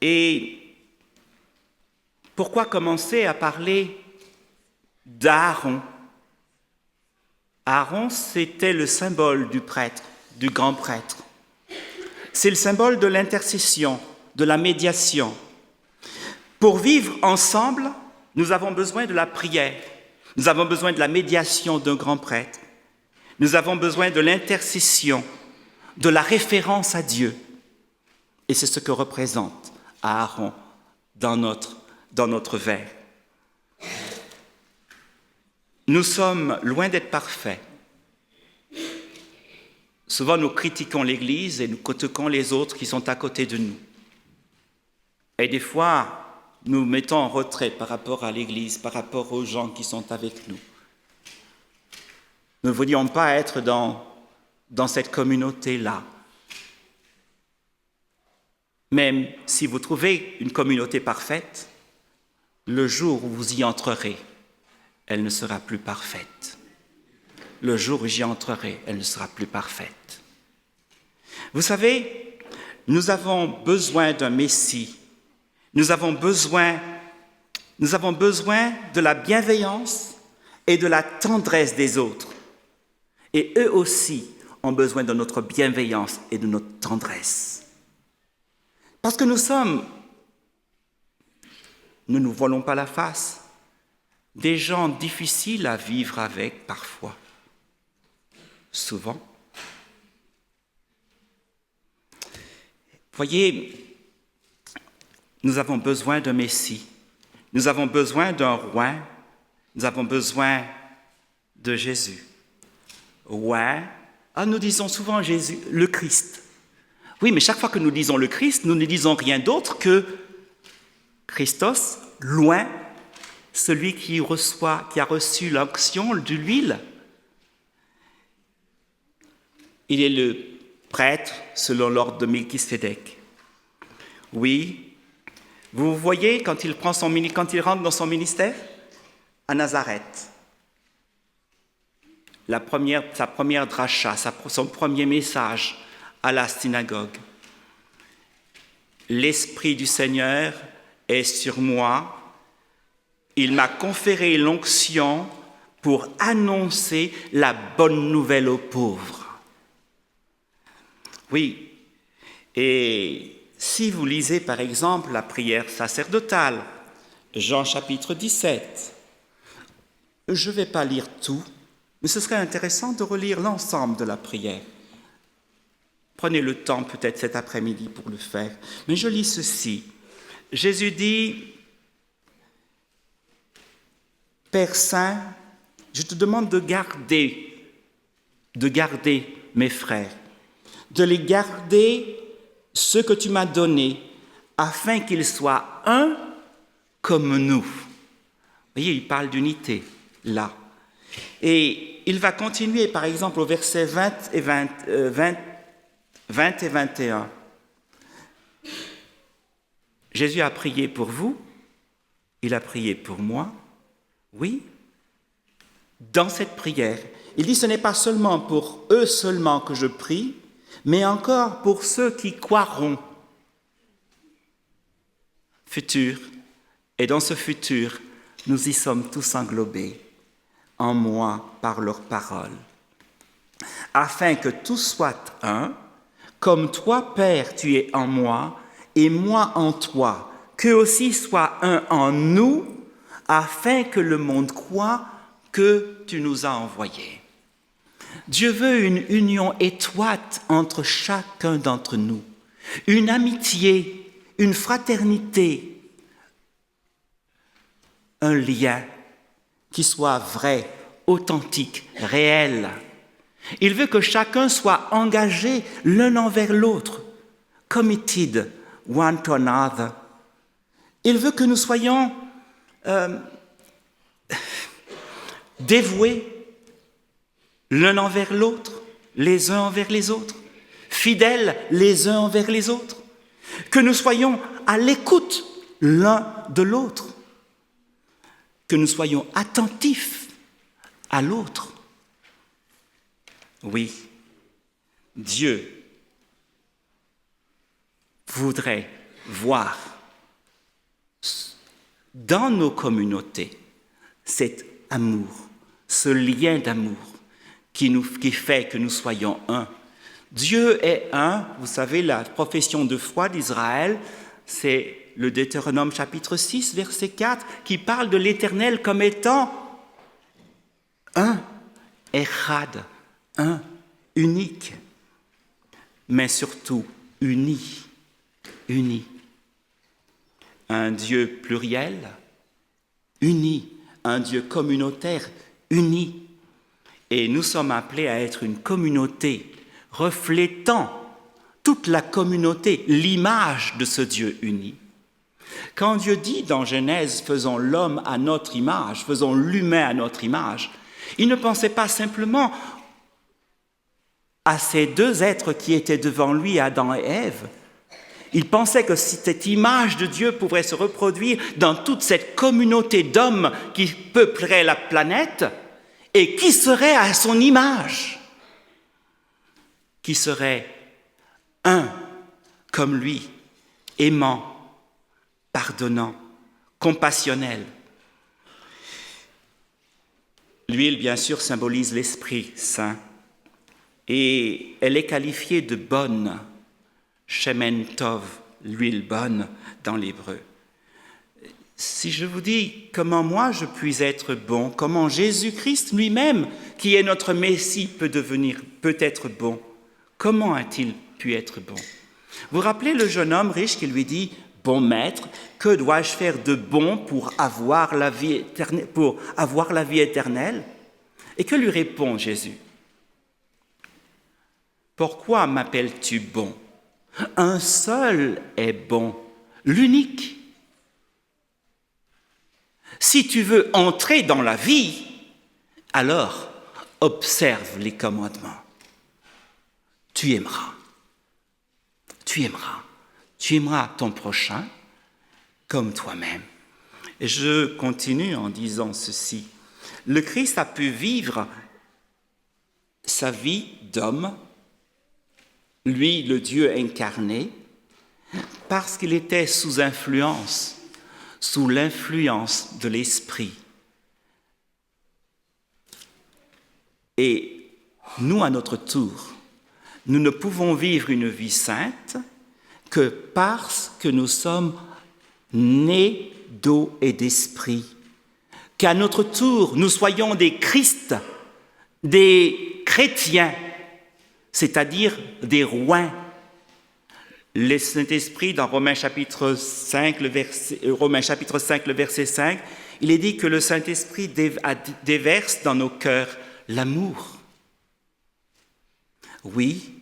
Et pourquoi commencer à parler d'Aaron? Aaron, c'était le symbole du prêtre, du grand prêtre. C'est le symbole de l'intercession, de la médiation. Pour vivre ensemble, nous avons besoin de la prière. Nous avons besoin de la médiation d'un grand prêtre. Nous avons besoin de l'intercession, de la référence à Dieu. Et c'est ce que représente Aaron dans notre verre. Nous sommes loin d'être parfaits. Souvent, nous critiquons l'Église et nous critiquons les autres qui sont à côté de nous. Et des fois, nous mettons en retrait par rapport à l'Église, par rapport aux gens qui sont avec nous. Nous ne voulions pas être dans cette communauté-là. Même si vous trouvez une communauté parfaite, le jour où vous y entrerez, elle ne sera plus parfaite. Le jour où j'y entrerai, elle ne sera plus parfaite. Vous savez, nous avons besoin d'un Messie. Nous avons besoin de la bienveillance et de la tendresse des autres. Et eux aussi ont besoin de notre bienveillance et de notre tendresse. Parce que ne nous voilons pas la face, des gens difficiles à vivre avec parfois, souvent. Voyez, nous avons besoin d'un Messie, nous avons besoin d'un roi, nous avons besoin de Jésus. Ouais, nous disons souvent Jésus, le Christ. Oui, mais chaque fois que nous disons le Christ, nous ne disons rien d'autre que Christos, loin, celui qui a reçu l'onction de l'huile. Il est le prêtre selon l'ordre de Melchisédek. Oui, vous voyez quand il rentre dans son ministère à Nazareth. Sa première dracha, son premier message à la synagogue. L'Esprit du Seigneur est sur moi. Il m'a conféré l'onction pour annoncer la bonne nouvelle aux pauvres. Oui, et si vous lisez par exemple la prière sacerdotale, Jean chapitre 17, je ne vais pas lire tout, mais ce serait intéressant de relire l'ensemble de la prière. Prenez le temps peut-être cet après-midi pour le faire. Mais je lis ceci. Jésus dit, Père Saint, je te demande de garder mes frères, de les garder ce que tu m'as donné, afin qu'ils soient un comme nous. Vous voyez, il parle d'unité, là. Et il va continuer, par exemple, au verset 20 et 21. Jésus a prié pour vous, il a prié pour moi. Oui, dans cette prière, il dit, ce n'est pas seulement pour eux seulement que je prie, mais encore pour ceux qui croiront. Futur. Et dans ce futur, nous y sommes tous englobés, en moi, par leurs paroles. Afin que tous soient un, comme toi, Père, tu es en moi, et moi en toi, qu'eux aussi soient un en nous, afin que le monde croie que tu nous as envoyés. Dieu veut une union étroite entre chacun d'entre nous, une amitié, une fraternité, un lien qui soit vrai, authentique, réel. Il veut que chacun soit engagé l'un envers l'autre, committed one to another. Il veut que nous soyons dévoués l'un envers l'autre, les uns envers les autres, fidèles les uns envers les autres, que nous soyons à l'écoute l'un de l'autre, que nous soyons attentifs à l'autre. Oui, Dieu voudrait voir dans nos communautés cet amour, ce lien d'amour qui fait que nous soyons un. Dieu est un. Vous savez, la profession de foi d'Israël, c'est le Deutéronome chapitre 6, verset 4, qui parle de l'Éternel comme étant un, Echad, un, unique, mais surtout uni. Un Dieu pluriel, uni, un Dieu communautaire, uni. Et nous sommes appelés à être une communauté reflétant toute la communauté, l'image de ce Dieu uni. Quand Dieu dit dans Genèse, faisons l'homme à notre image, faisons l'humain à notre image, il ne pensait pas simplement à ces deux êtres qui étaient devant lui, Adam et Ève. Il pensait que cette image de Dieu pourrait se reproduire dans toute cette communauté d'hommes qui peupleraient la planète et qui serait à son image, qui serait un comme lui, aimant, pardonnant, compassionnel. L'huile, bien sûr, symbolise l'Esprit Saint et elle est qualifiée de bonne, shemen tov, l'huile bonne dans l'hébreu. Si je vous dis comment moi je puis être bon, comment Jésus-Christ lui-même, qui est notre Messie, peut être bon, comment a-t-il pu être bon? Vous rappelez le jeune homme riche qui lui dit « Bon maître, que dois-je faire de bon pour avoir la vie éternelle ?» Et que lui répond Jésus? « Pourquoi m'appelles-tu bon? Un seul est bon, l'unique. Si tu veux entrer dans la vie, alors observe les commandements. Tu aimeras. Tu aimeras ton prochain comme toi-même. » Et je continue en disant ceci. Le Christ a pu vivre sa vie d'homme, lui, le Dieu incarné, parce qu'il était sous l'influence de l'Esprit. Et nous, à notre tour, nous ne pouvons vivre une vie sainte que parce que nous sommes nés d'eau et d'esprit. Qu'à notre tour, nous soyons des Christ, des chrétiens, c'est-à-dire des rois. Le Saint-Esprit, dans Romains chapitre 5, le verset 5, il est dit que le Saint-Esprit déverse dans nos cœurs l'amour. Oui,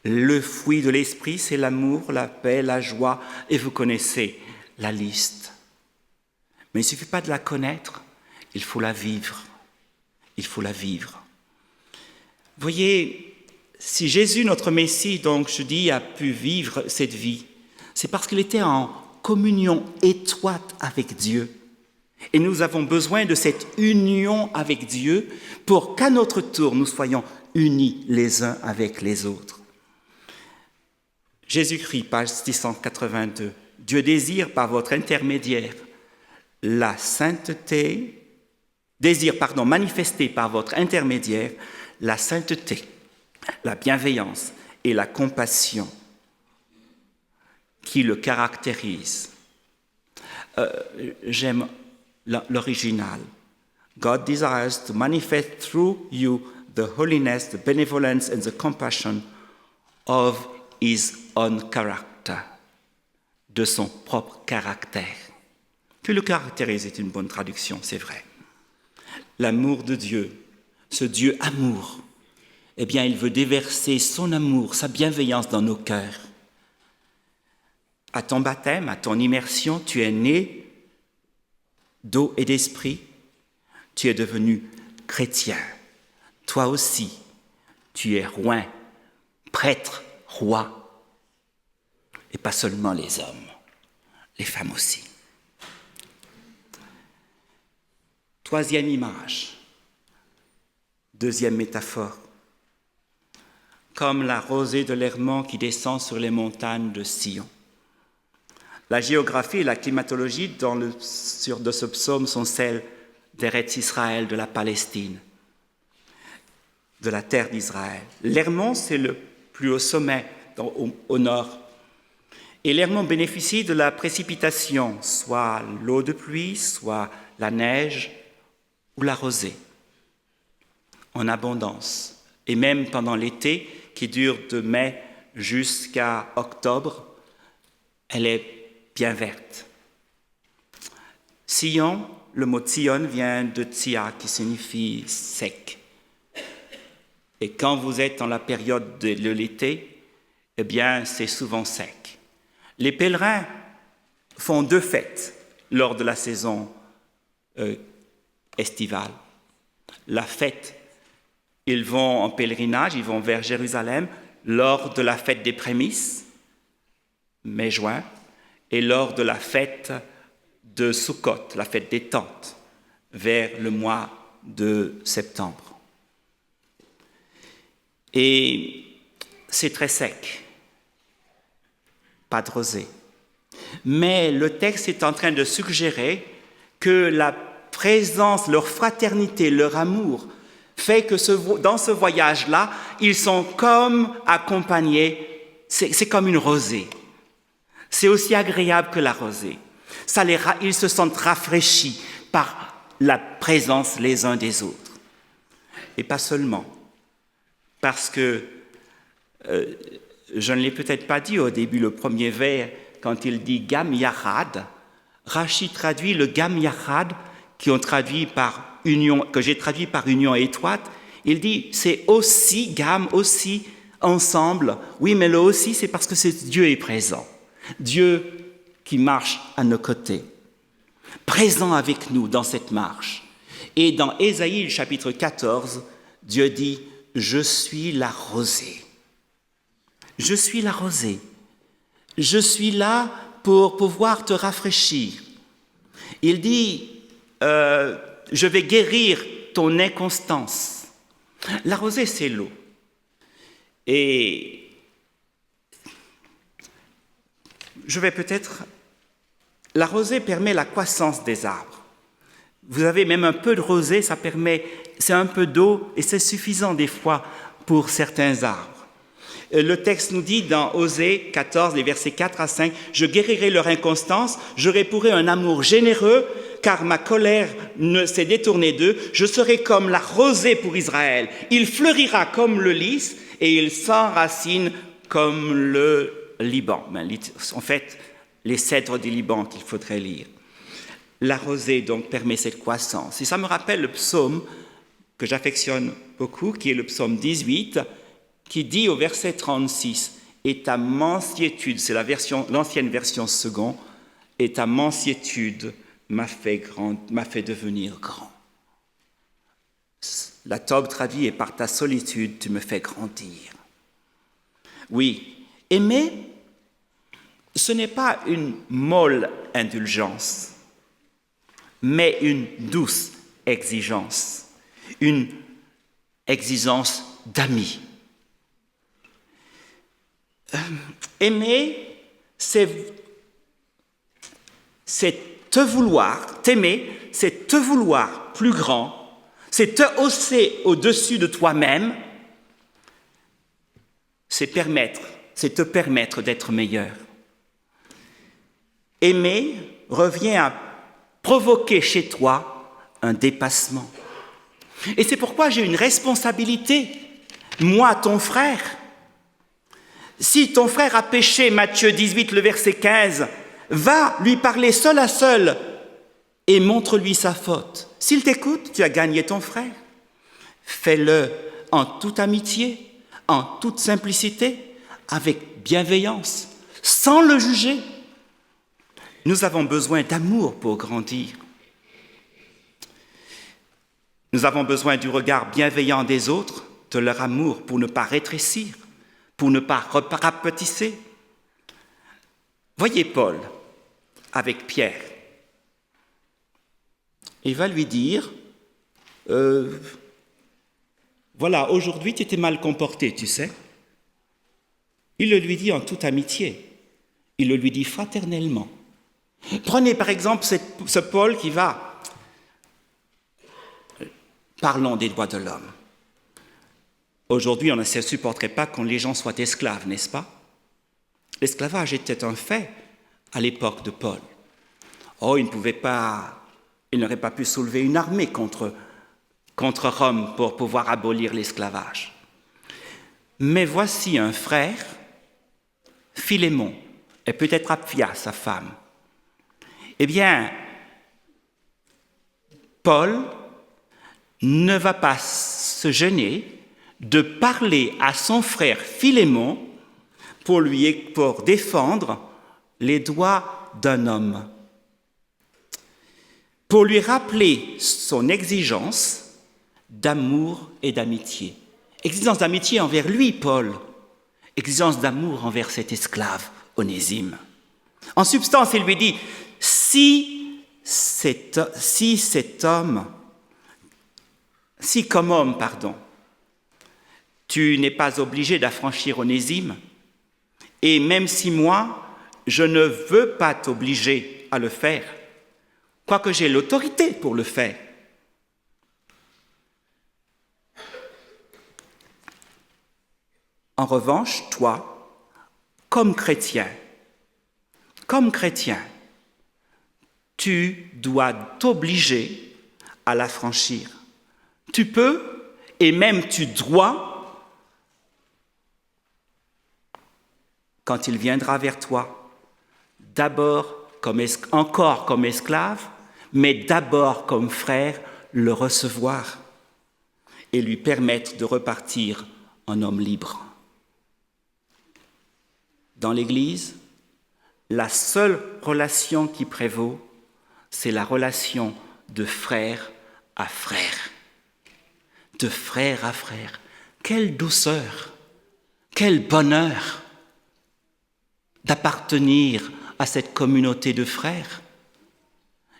le fruit de l'Esprit, c'est l'amour, la paix, la joie, et vous connaissez la liste. Mais il ne suffit pas de la connaître, il faut la vivre. Voyez, si Jésus, notre Messie, donc je dis, a pu vivre cette vie, c'est parce qu'il était en communion étroite avec Dieu. Et nous avons besoin de cette union avec Dieu pour qu'à notre tour, nous soyons unis les uns avec les autres. Jésus-Christ, page 682. Dieu désire par votre intermédiaire la sainteté, manifester par votre intermédiaire la sainteté, la bienveillance et la compassion qui le caractérisent. J'aime l'original. God desires to manifest through you the holiness, the benevolence and the compassion of his own character, de son propre caractère. Que le caractérise est une bonne traduction, c'est vrai. L'amour de Dieu, ce Dieu amour, eh bien, il veut déverser son amour, sa bienveillance dans nos cœurs. À ton baptême, à ton immersion, tu es né d'eau et d'esprit, tu es devenu chrétien. Toi aussi, tu es roi, prêtre, roi, et pas seulement les hommes, les femmes aussi. Troisième image, deuxième métaphore, comme la rosée de l'Hermon qui descend sur les montagnes de Sion. La géographie et la climatologie de ce psaume sont celles d'Eretz Israël, de la Palestine, de la terre d'Israël. L'Hermon, c'est le plus haut sommet au nord. Et l'Hermon bénéficie de la précipitation, soit l'eau de pluie, soit la neige ou la rosée, en abondance. Et même pendant l'été, qui dure de mai jusqu'à octobre, elle est bien verte. Sion, le mot Sion vient de Tsia, qui signifie sec. Et quand vous êtes dans la période de l'été, eh bien, c'est souvent sec. Les pèlerins font 2 fêtes lors de la saison estivale. La fête, ils vont en pèlerinage, ils vont vers Jérusalem lors de la fête des prémices, mai-juin, et lors de la fête de Sukkot, la fête des tentes, vers le mois de septembre. Et c'est très sec, pas de rosée. Mais le texte est en train de suggérer que la présence, leur fraternité, leur amour, fait que dans ce voyage-là, ils sont comme accompagnés, c'est comme une rosée. C'est aussi agréable que la rosée. Ils se sentent rafraîchis par la présence les uns des autres. Et pas seulement, parce que, je ne l'ai peut-être pas dit au début, le premier vers, quand il dit « Gam Yachad », Rachi traduit le « Gam Yachad » que j'ai traduit par « union étroite ». Il dit « c'est aussi, Gam, aussi, ensemble ». Oui, mais le « aussi », c'est parce que Dieu est présent. Dieu qui marche à nos côtés, présent avec nous dans cette marche. Et dans Ésaïe, chapitre 14, Dieu dit « Je suis la rosée ». Je suis la rosée. Je suis là pour pouvoir te rafraîchir. Il dit je vais guérir ton inconstance. La rosée, c'est l'eau. Et la rosée permet la croissance des arbres. Vous avez même un peu de rosée, c'est un peu d'eau et c'est suffisant des fois pour certains arbres. Le texte nous dit dans Osée 14, les versets 4 à 5, « Je guérirai leur inconstance, j'aurai pour eux un amour généreux, car ma colère ne s'est détournée d'eux. Je serai comme la rosée pour Israël. Il fleurira comme le lys et il s'enracine comme le Liban. » En fait, les cèdres du Liban qu'il faudrait lire. La rosée, donc, permet cette croissance. Et ça me rappelle le psaume que j'affectionne beaucoup, qui est le psaume 18, qui dit au verset 36, « Et ta mansiétude », c'est l'ancienne version second, « Et ta mansiétude m'a fait devenir grand. » La Tob traduit « Et par ta solitude, tu me fais grandir. » Oui, aimer, ce n'est pas une molle indulgence. mais une douce exigence, une exigence d'ami. Aimer, c'est te vouloir, t'aimer, c'est te vouloir plus grand, c'est te hausser au-dessus de toi-même, c'est te permettre d'être meilleur. Aimer revient à provoquer chez toi un dépassement. Et c'est pourquoi j'ai une responsabilité, moi, ton frère. Si ton frère a péché, Matthieu 18, le verset 15, va lui parler seul à seul et montre-lui sa faute. S'il t'écoute, tu as gagné ton frère. Fais-le en toute amitié, en toute simplicité, avec bienveillance, sans le juger. Nous avons besoin d'amour pour grandir. Nous avons besoin du regard bienveillant des autres, de leur amour, pour ne pas rétrécir, pour ne pas rapetisser. Voyez Paul avec Pierre. Il va lui dire, voilà, aujourd'hui tu t'es mal comporté, tu sais. Il le lui dit en toute amitié. Il le lui dit fraternellement. Prenez par exemple ce Paul qui va. Parlons des droits de l'homme. Aujourd'hui, on ne se supporterait pas que les gens soient esclaves, n'est-ce pas? L'esclavage était un fait à l'époque de Paul. Oh, il n'aurait pas pu soulever une armée contre Rome pour pouvoir abolir l'esclavage. Mais voici un frère, Philémon, et peut-être Apphia, sa femme. Eh bien, Paul ne va pas se gêner de parler à son frère Philémon pour défendre les droits d'un homme, pour lui rappeler son exigence d'amour et d'amitié. Exigence d'amitié envers lui, Paul, exigence d'amour envers cet esclave, Onésime. En substance, il lui dit, si comme homme, tu n'es pas obligé d'affranchir Onésime, et même si moi, je ne veux pas t'obliger à le faire, quoique j'ai l'autorité pour le faire. En revanche, toi, comme chrétien, tu dois t'obliger à l'affranchir. Tu peux, et même tu dois, quand il viendra vers toi, d'abord encore comme esclave, mais d'abord comme frère, le recevoir et lui permettre de repartir en homme libre. Dans l'Église, la seule relation qui prévaut, c'est la relation de frère à frère. De frère à frère. Quelle douceur, quel bonheur d'appartenir à cette communauté de frères.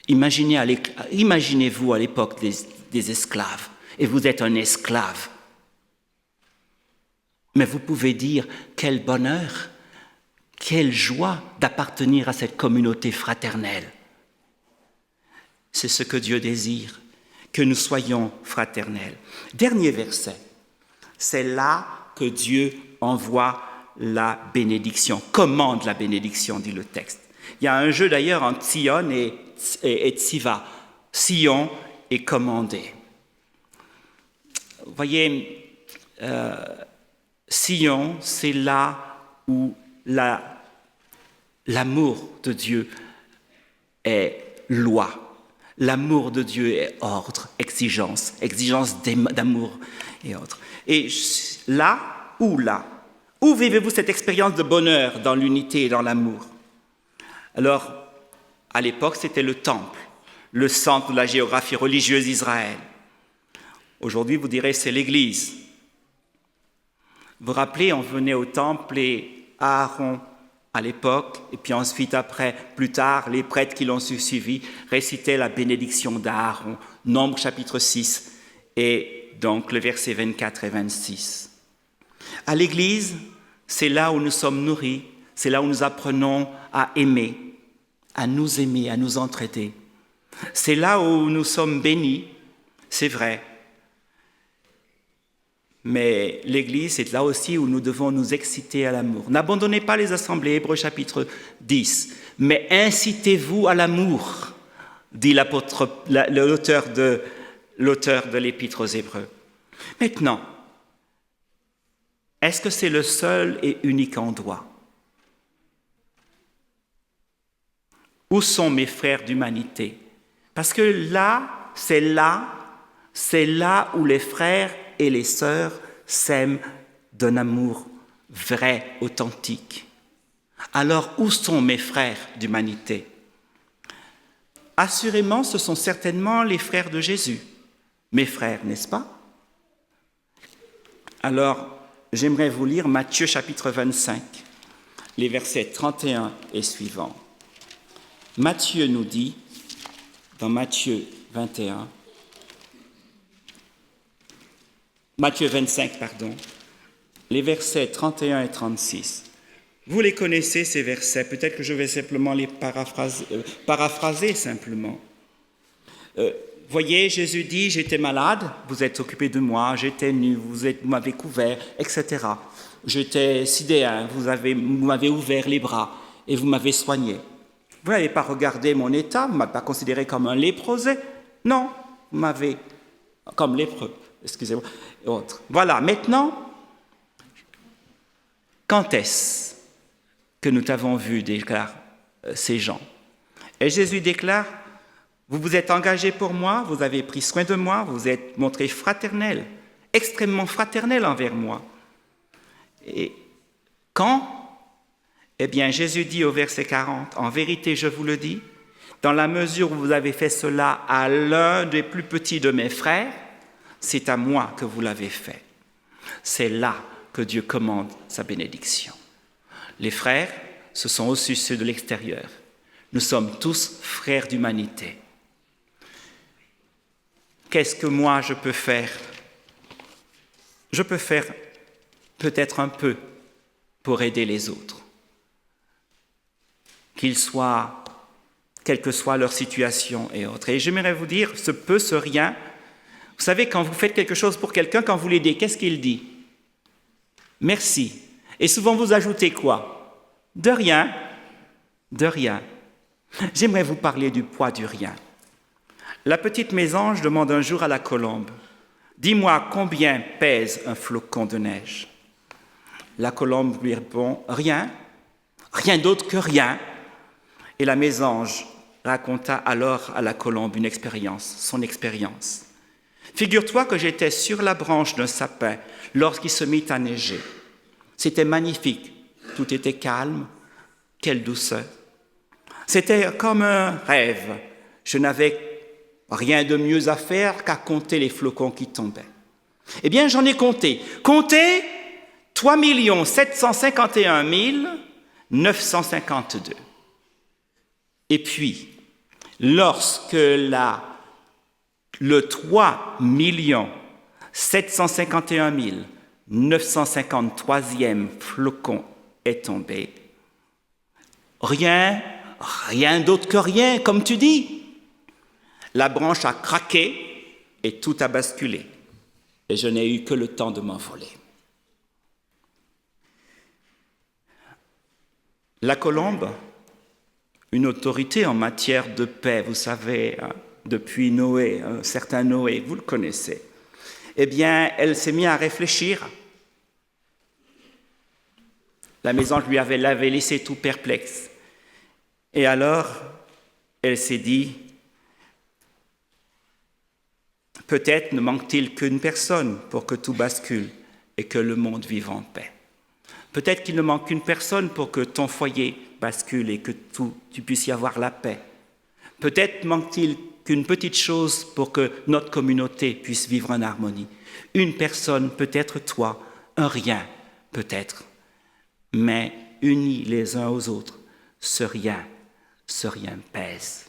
Imaginez-vous à l'époque des esclaves, et vous êtes un esclave. Mais vous pouvez dire, quel bonheur, quelle joie d'appartenir à cette communauté fraternelle. C'est ce que Dieu désire, que nous soyons fraternels. Dernier verset, c'est là que Dieu envoie la bénédiction, commande la bénédiction, dit le texte. Il y a un jeu d'ailleurs entre Sion et Tsiva. Sion est commandé. Vous voyez, Sion, c'est là où l'amour de Dieu est loi. L'amour de Dieu est ordre, exigence d'amour et autres. Et là, où vivez-vous cette expérience de bonheur dans l'unité et dans l'amour? Alors, à l'époque, c'était le temple, le centre de la géographie religieuse d'Israël. Aujourd'hui, vous direz, c'est l'Église. Vous vous rappelez, on venait au temple et Aaron à l'époque, et puis ensuite après, plus tard, les prêtres qui l'ont suivi récitaient la bénédiction d'Aaron, Nombre chapitre 6, et donc le verset 24 et 26. À l'Église, c'est là où nous sommes nourris, c'est là où nous apprenons à aimer, à nous entraider. C'est là où nous sommes bénis, c'est vrai. Mais l'Église, c'est là aussi où nous devons nous exciter à l'amour. N'abandonnez pas les assemblées, Hébreux chapitre 10, mais incitez-vous à l'amour, dit l'auteur de l'Épître aux Hébreux. Maintenant, est-ce que c'est le seul et unique endroit? Où sont mes frères d'humanité? Parce que c'est là où les frères et les sœurs s'aiment d'un amour vrai, authentique. Alors, où sont mes frères d'humanité? Assurément, ce sont certainement les frères de Jésus, mes frères, n'est-ce pas? Alors, j'aimerais vous lire Matthieu chapitre 25, les versets 31 et suivants. Matthieu nous dit, dans Matthieu 25, les versets 31 et 36. Vous les connaissez, ces versets, peut-être que je vais simplement les paraphraser simplement. Voyez, Jésus dit, j'étais malade, vous êtes occupé de moi, j'étais nu, vous m'avez couvert, etc. J'étais sidéen, vous m'avez ouvert les bras et vous m'avez soigné. Vous n'avez pas regardé mon état, vous ne m'avez pas considéré comme un léprosé. Non, vous m'avez comme lépreux, excusez-moi, et autres. Voilà, maintenant, quand est-ce que nous t'avons vu, déclarent ces gens? Et Jésus déclare, vous vous êtes engagés pour moi, vous avez pris soin de moi, vous vous êtes montré fraternel, extrêmement fraternel envers moi. Et quand? Eh bien, Jésus dit au verset 40, « En vérité, je vous le dis, dans la mesure où vous avez fait cela à l'un des plus petits de mes frères, c'est à moi que vous l'avez fait. » C'est là que Dieu commande sa bénédiction. Les frères, ce sont aussi ceux de l'extérieur. Nous sommes tous frères d'humanité. Qu'est-ce que moi je peux faire? Je peux faire peut-être un peu pour aider les autres. Quelle que soit leur situation et autres. Et j'aimerais vous dire, ce peu, ce rien, vous savez, quand vous faites quelque chose pour quelqu'un, quand vous l'aidez, qu'est-ce qu'il dit? Merci. Et souvent vous ajoutez quoi? De rien. De rien. J'aimerais vous parler du poids du rien. La petite mésange demande un jour à la colombe, « Dis-moi combien pèse un flocon de neige ?» La colombe lui répond, « Rien, rien d'autre que rien. » Et la mésange raconta alors à la colombe son expérience. « Figure-toi que j'étais sur la branche d'un sapin lorsqu'il se mit à neiger. C'était magnifique, tout était calme, quelle douceur. C'était comme un rêve, je n'avais rien de mieux à faire qu'à compter les flocons qui tombaient. Eh bien, j'en ai compté. Compté 3 751 952. Et puis, lorsque le 3 751 953e flocon est tombé, rien d'autre que rien, comme tu dis. La branche a craqué et tout a basculé. Et je n'ai eu que le temps de m'envoler. La colombe, une autorité en matière de paix, vous savez, depuis Noé, un certain Noé, vous le connaissez, eh bien, elle s'est mise à réfléchir. La mésange lui avait laissé tout perplexe. Et alors, elle s'est dit, peut-être ne manque-t-il qu'une personne pour que tout bascule et que le monde vive en paix. Peut-être qu'il ne manque qu'une personne pour que ton foyer bascule et que tu puisses y avoir la paix. Peut-être manque-t-il qu'une petite chose pour que notre communauté puisse vivre en harmonie. Une personne, peut-être toi, un rien, peut-être. Mais unis les uns aux autres, ce rien pèse.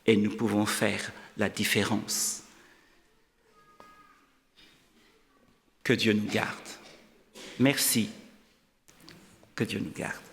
Et nous pouvons faire la différence. Que Dieu nous garde. Merci. Que Dieu nous garde.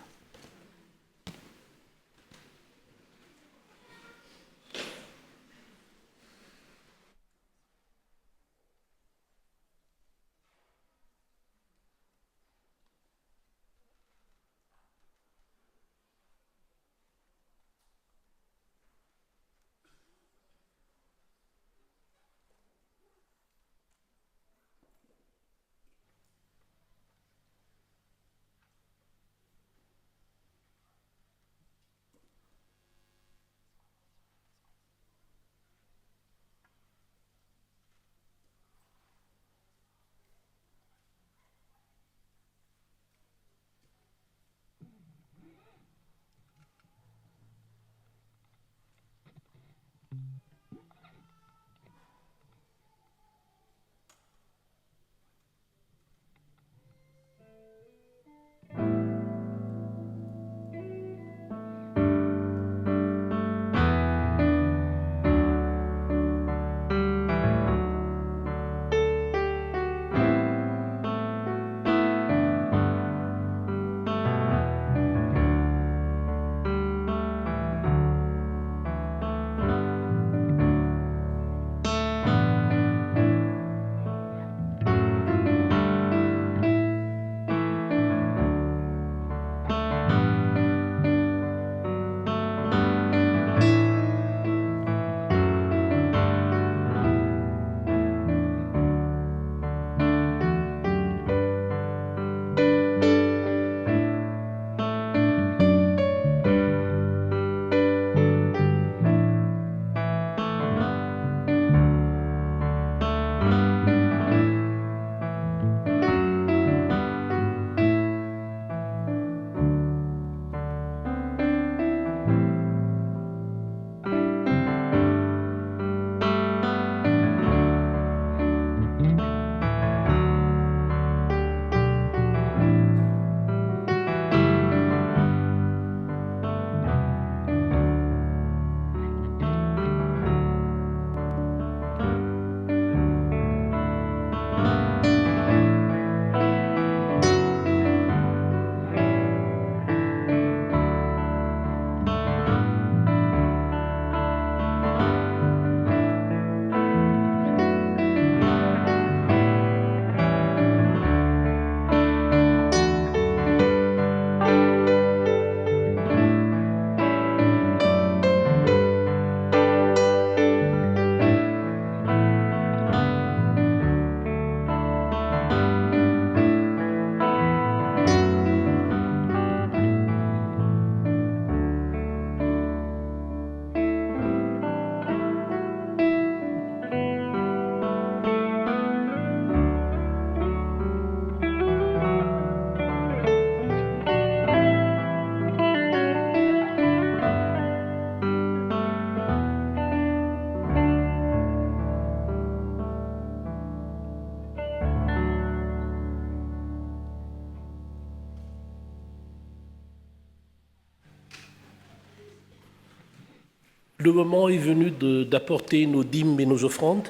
Le moment est venu d'apporter nos dîmes et nos offrandes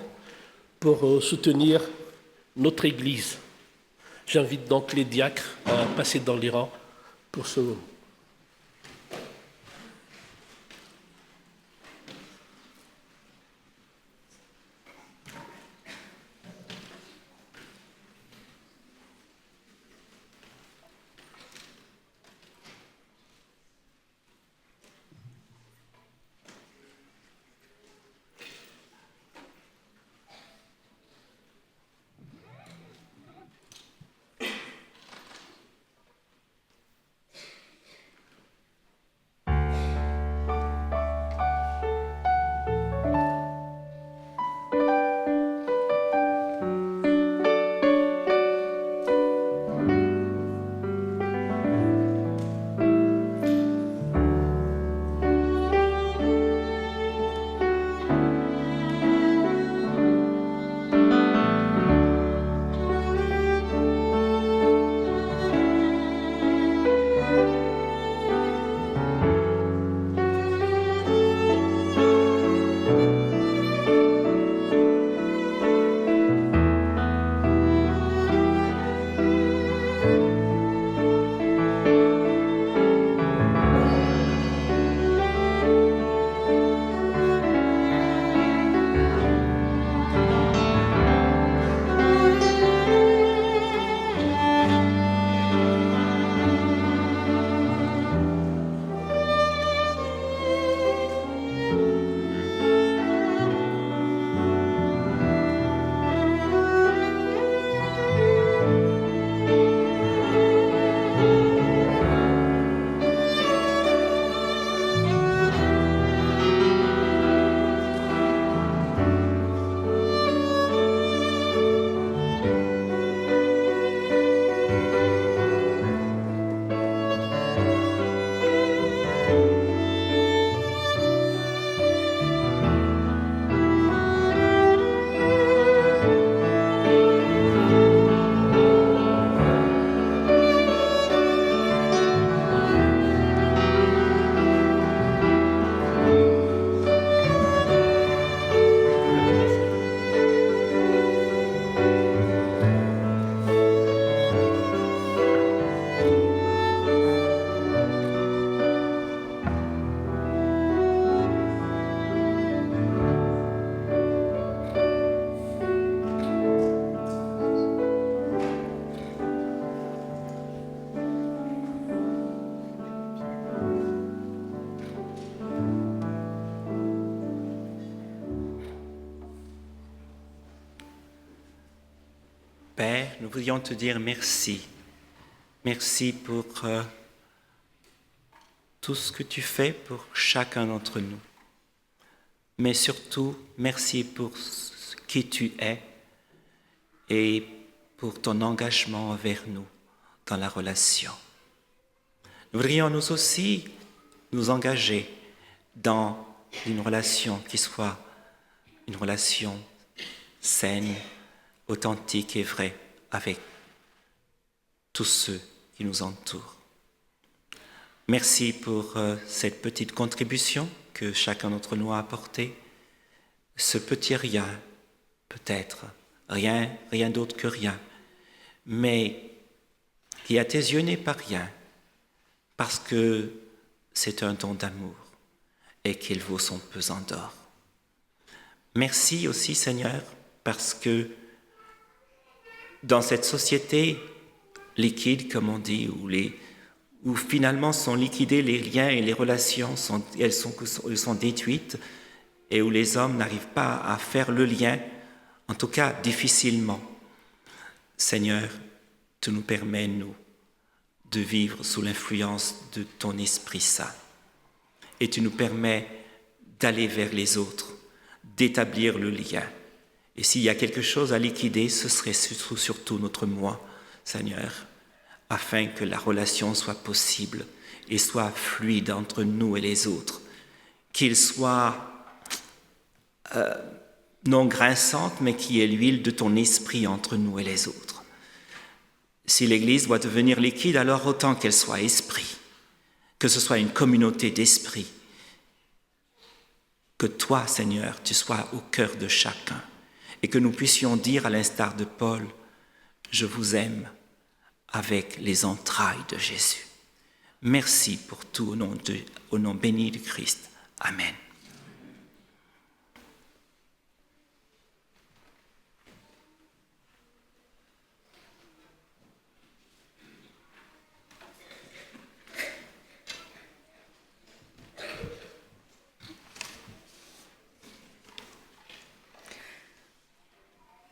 pour soutenir notre Église. J'invite donc les diacres à passer dans les rangs pour ce moment. voudrions te dire merci. Merci pour tout ce que tu fais pour chacun d'entre nous. Mais surtout, merci pour qui tu es et pour ton engagement envers nous dans la relation. Nous voudrions nous aussi nous engager dans une relation qui soit une relation saine, authentique et vraie avec tous ceux qui nous entourent. Merci pour cette petite contribution que chacun d'entre nous a apportée. Ce petit rien, peut-être, rien d'autre que rien, mais qui à tes yeux n'est pas rien, parce que c'est un don d'amour et qu'il vaut son pesant d'or. Merci aussi, Seigneur, parce que dans cette société liquide, comme on dit, où finalement sont liquidés les liens et les relations, elles sont détruites, et où les hommes n'arrivent pas à faire le lien, en tout cas difficilement. Seigneur, tu nous permets, nous, de vivre sous l'influence de ton Esprit Saint. Et tu nous permets d'aller vers les autres, d'établir le lien. Et s'il y a quelque chose à liquider, ce serait surtout notre moi, Seigneur, afin que la relation soit possible et soit fluide entre nous et les autres, qu'il soit non grinçante, mais qu'il y ait l'huile de ton esprit entre nous et les autres. Si l'Église doit devenir liquide, alors autant qu'elle soit esprit, que ce soit une communauté d'esprit, que toi, Seigneur, tu sois au cœur de chacun et que nous puissions dire à l'instar de Paul, je vous aime avec les entrailles de Jésus. Merci pour tout au nom béni du Christ. Amen.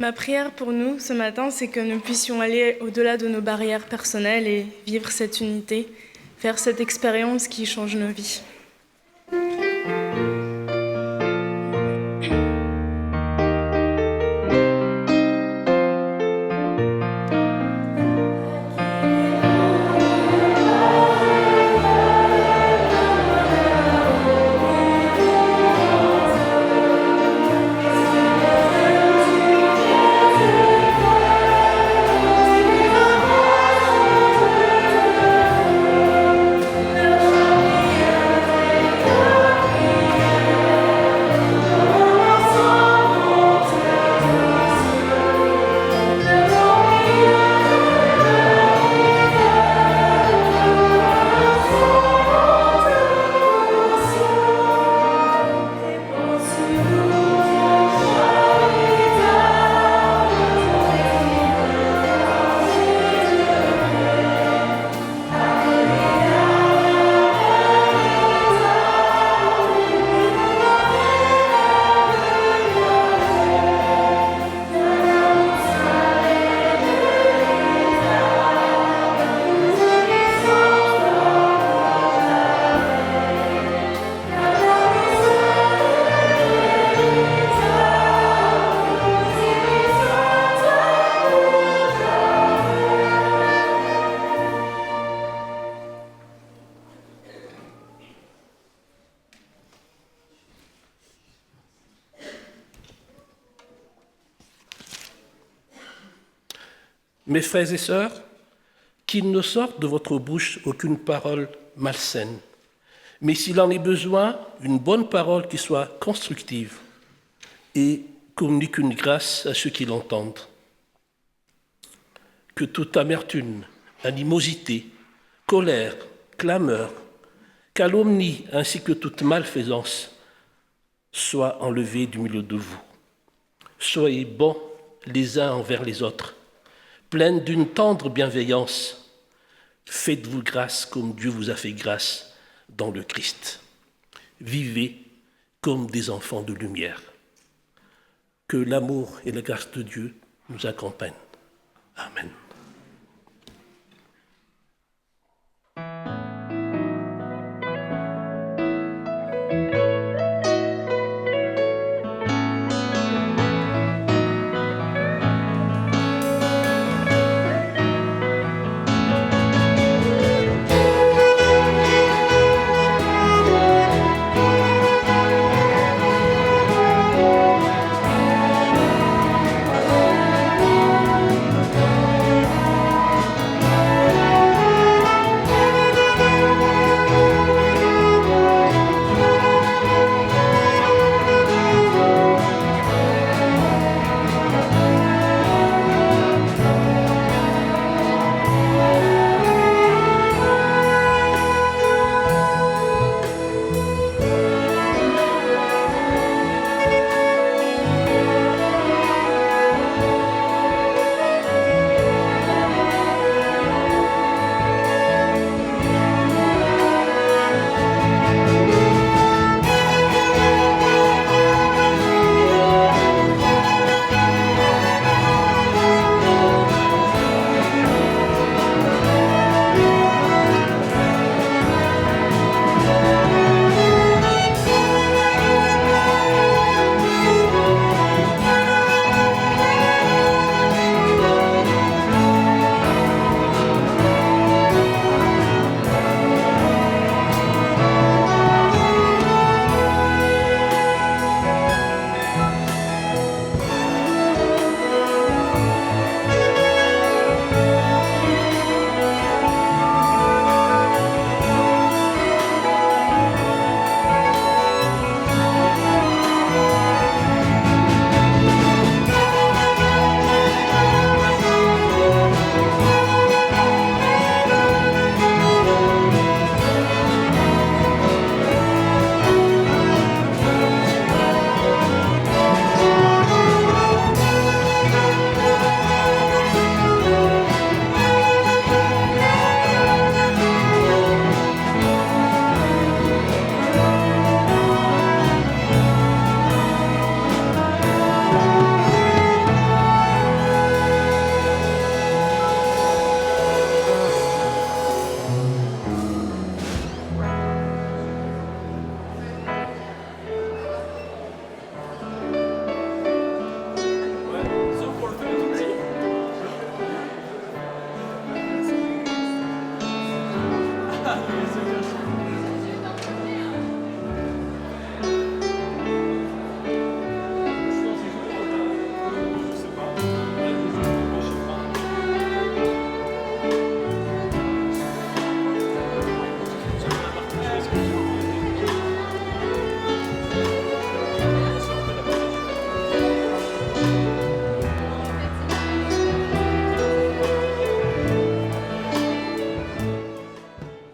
Ma prière pour nous ce matin, c'est que nous puissions aller au-delà de nos barrières personnelles et vivre cette unité, faire cette expérience qui change nos vies. Mes frères et sœurs, qu'il ne sorte de votre bouche aucune parole malsaine, mais s'il en est besoin, une bonne parole qui soit constructive et communique une grâce à ceux qui l'entendent. Que toute amertume, animosité, colère, clameur, calomnie ainsi que toute malfaisance soit enlevée du milieu de vous. Soyez bons les uns envers les autres, pleine d'une tendre bienveillance. Faites-vous grâce comme Dieu vous a fait grâce dans le Christ. Vivez comme des enfants de lumière. Que l'amour et la grâce de Dieu nous accompagnent. Amen.